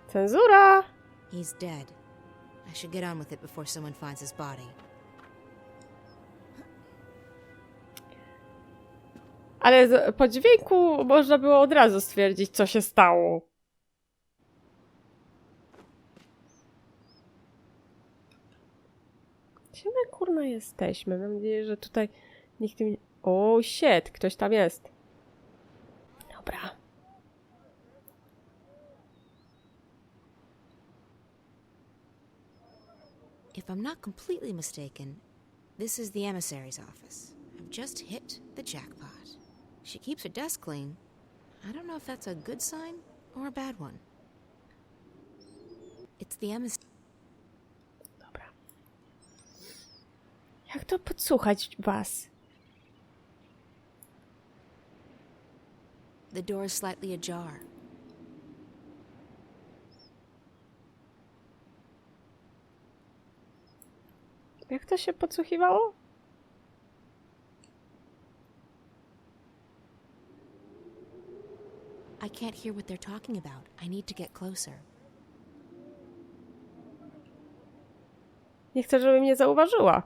Cenzura! He's dead. I should get on with it before someone finds his body. Ale po dźwięku można było od razu stwierdzić, co się stało. Gdzie my kurna jesteśmy? Mam nadzieję, że tutaj nikt nie... O, shit, ktoś tam jest. Dobra. If I'm not completely mistaken, this is the emissary's office. I've just hit the jackpot. She keeps her desk clean. I don't know if that's a good sign or a bad one. It's the emissary. Dobra. Jak to podsłuchać was? The door is slightly ajar. Jak to się podsłuchiwało? I can't hear what they're talking about. I need to get closer. Nie chcę, żeby mnie zauważyła.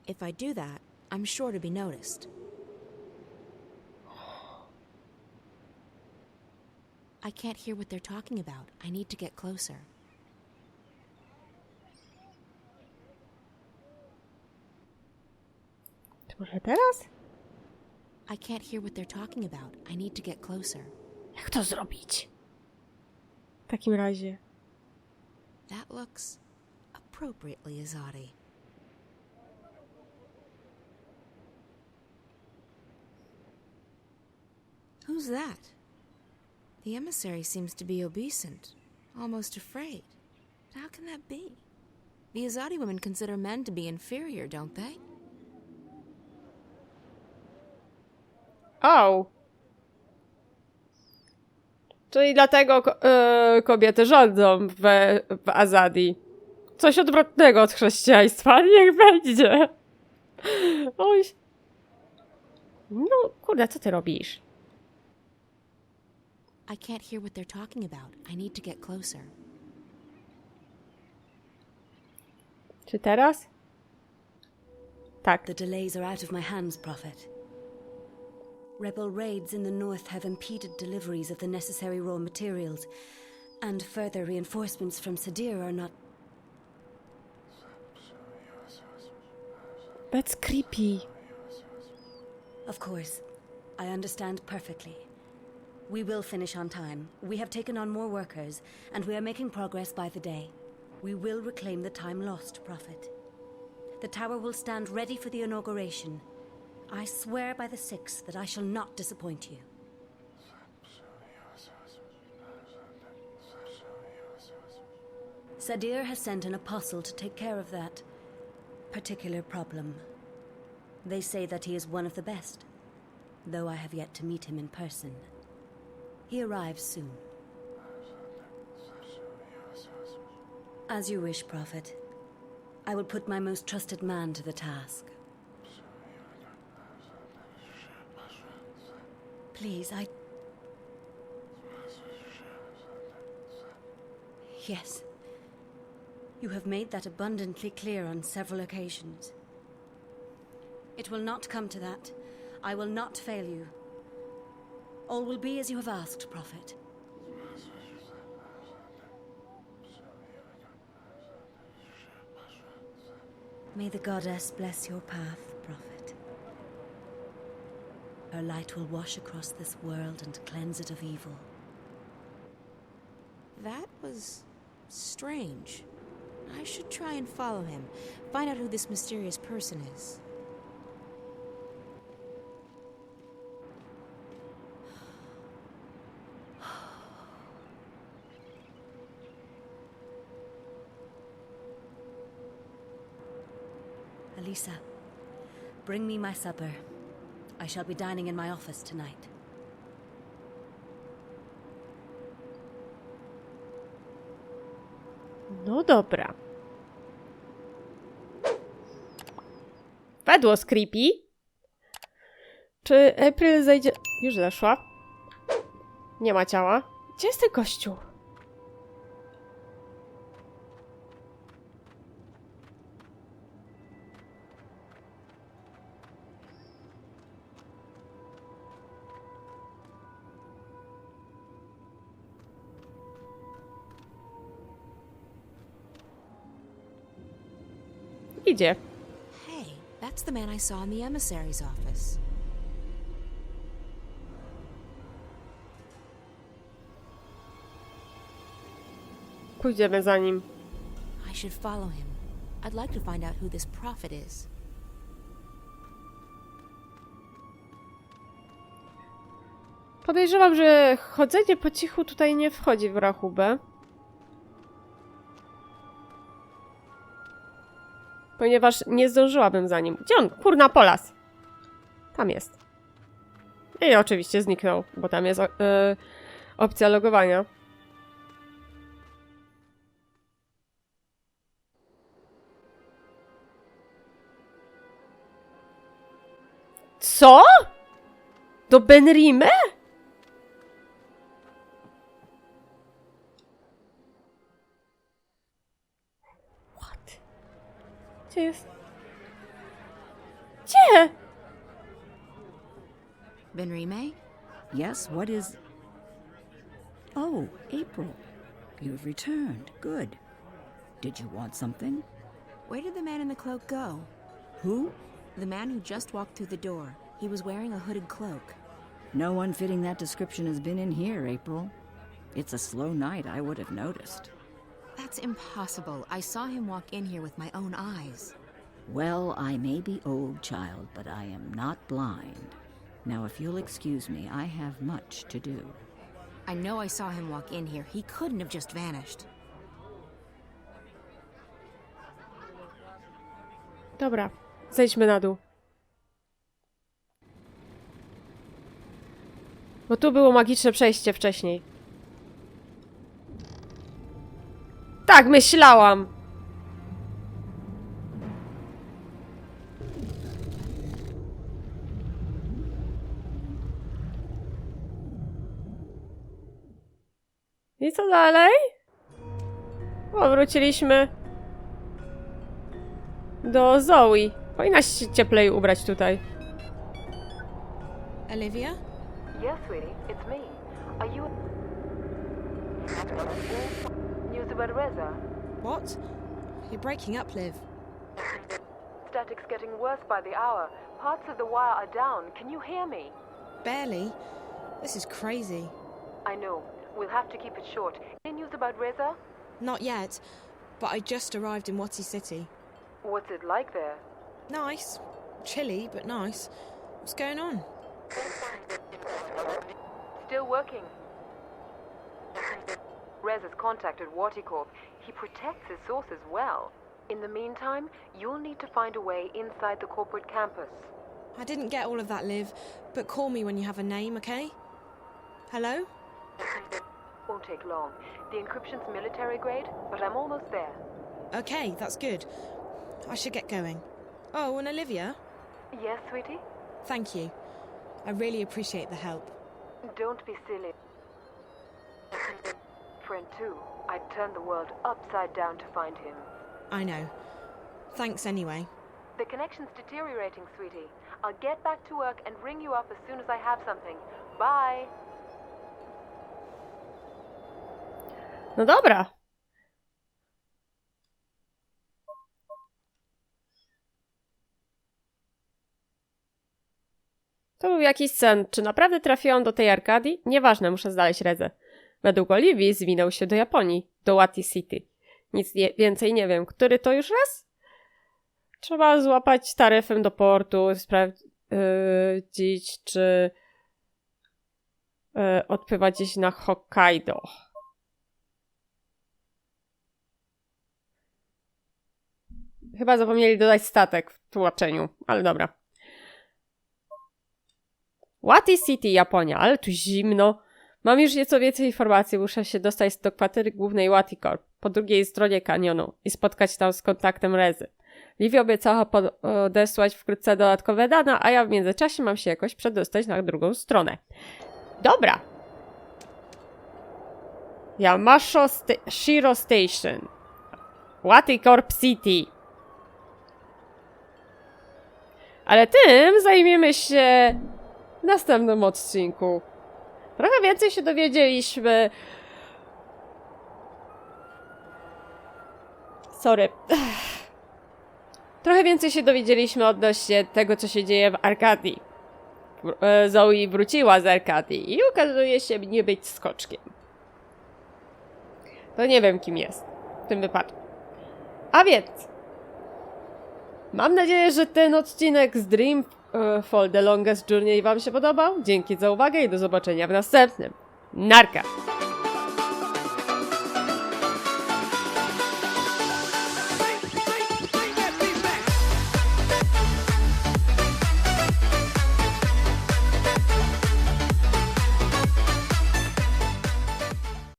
If I do that, I'm sure to be noticed. I can't hear what they're talking about. I need to get closer. Czy może teraz? I can't hear what they're talking about. I need to get closer. Jak to zrobić? W takim razie. That looks appropriately Azadi. Who's that? The emissary seems to be obeisant, almost afraid. How can that be? The Azadi women consider men to be inferior, don't they? O! Czyli dlatego kobiety rządzą w Azadi. Coś odwrotnego od chrześcijaństwa. Niech będzie. Oj. No, kurde, co ty robisz? I can't hear what they're talking about. I need to get closer. Czy teraz? Tak. The delays are out of my hands, Prophet. Rebel raids in the north have impeded deliveries of the necessary raw materials, and further reinforcements from Sadir are not... That's creepy. Of course. I understand perfectly. We will finish on time. We have taken on more workers, and we are making progress by the day. We will reclaim the time lost, Prophet. The tower will stand ready for the inauguration. I swear by the Six that I shall not disappoint you. Sadir has sent an apostle to take care of that particular problem. They say that he is one of the best, though I have yet to meet him in person. He arrives soon. As you wish, Prophet. I will put my most trusted man to the task. Please, Yes. You have made that abundantly clear on several occasions. It will not come to that. I will not fail you. All will be as you have asked, Prophet. May the goddess bless your path, Prophet. Her light will wash across this world and cleanse it of evil. That was strange. I should try and follow him, find out who this mysterious person is. Elisa, bring me my supper. I shall be dining in my office tonight. No dobra. Wedło z creepy. Czy April zejdzie... Już zeszła. Nie ma ciała. Gdzie jest ten kościół? Idzie. Hey, that's the man I saw in the emissary's office. Pójdziemy za nim. I should follow him. I'd like to find out who this prophet is. Podejrzewam, że chodzenie po cichu tutaj nie wchodzi w rachubę. Ponieważ nie zdążyłabym za nim. Gdzie on? Kurna, Polas! Tam jest. I oczywiście zniknął, bo tam jest opcja logowania. Co? Do Benrime? Gdzie jest? Gdzie? Benrime? Yes, what is... Oh, April. You've returned. Good. Did you want something? Where did the man in the cloak go? Who? The man who just walked through the door. He was wearing a hooded cloak. No one fitting that description has been in here, April. It's a slow night, I would have noticed. That's impossible. I saw him walk in here with my own eyes. Well, I may be old, child, but I am not blind. Now, if you'll excuse me, I have much to do. I know I saw him walk in here. He couldn't have just vanished. Dobra, zejdźmy na dół. Bo tu było magiczne przejście wcześniej. Tak, myślałam! I co dalej? Wróciliśmy do Zoe. Powinnaś się cieplej ubrać tutaj. Olivia? Yes, sweetie, it's me. Are you... News about Reza? What? You're breaking up, Liv. Static's getting worse by the hour. Parts of the wire are down. Can you hear me? Barely. This is crazy. I know. We'll have to keep it short. Any news about Reza? Not yet, but I just arrived in Wati City. What's it like there? Nice. Chilly, but nice. What's going on? Still working. Rez's contacted Corp. He protects his sources well. In the meantime, you'll need to find a way inside the corporate campus. I didn't get all of that, Liv, but call me when you have a name, okay? Hello? Won't take long. The encryption's military grade, but I'm almost there. Okay, that's good. I should get going. Oh, and Olivia? Yes, sweetie? Thank you. I really appreciate the help. Don't be silly. Friend too. I'd turn the world upside down to find him. I know. Thanks anyway. The connection's deteriorating, sweetie. I'll get back to work and ring you up as soon as I have something. Bye! No dobra. To był jakiś sen. Czy naprawdę trafiłam do tej Arkadii? Nieważne, muszę znaleźć Rezę. Według Oliwii zwinął się do Japonii, do Wati City. Nic więcej nie wiem. Który to już raz? Trzeba złapać taryfę do portu, sprawdzić, czy odpływa gdzieś na Hokkaido. Chyba zapomnieli dodać statek w tłumaczeniu, ale dobra. Wati City, Japonia, ale tu zimno. Mam już nieco więcej informacji, muszę się dostać do kwatery głównej Wati Corp, po drugiej stronie kanionu i spotkać tam z kontaktem Rezy. Livia obiecała podesłać wkrótce dodatkowe dane, a ja w międzyczasie mam się jakoś przedostać na drugą stronę. Dobra. Shiro Station. Wati Corp City. Ale tym zajmiemy się w następnym odcinku. Trochę więcej się dowiedzieliśmy. Sorry. Trochę więcej się dowiedzieliśmy odnośnie tego, co się dzieje w Arkadii. Zoe wróciła z Arkadii i okazuje się nie być skoczkiem. To nie wiem, kim jest w tym wypadku. A więc mam nadzieję, że ten odcinek z Dreamfall The Longest Journey wam się podobał. Dzięki za uwagę i do zobaczenia w następnym. Narka!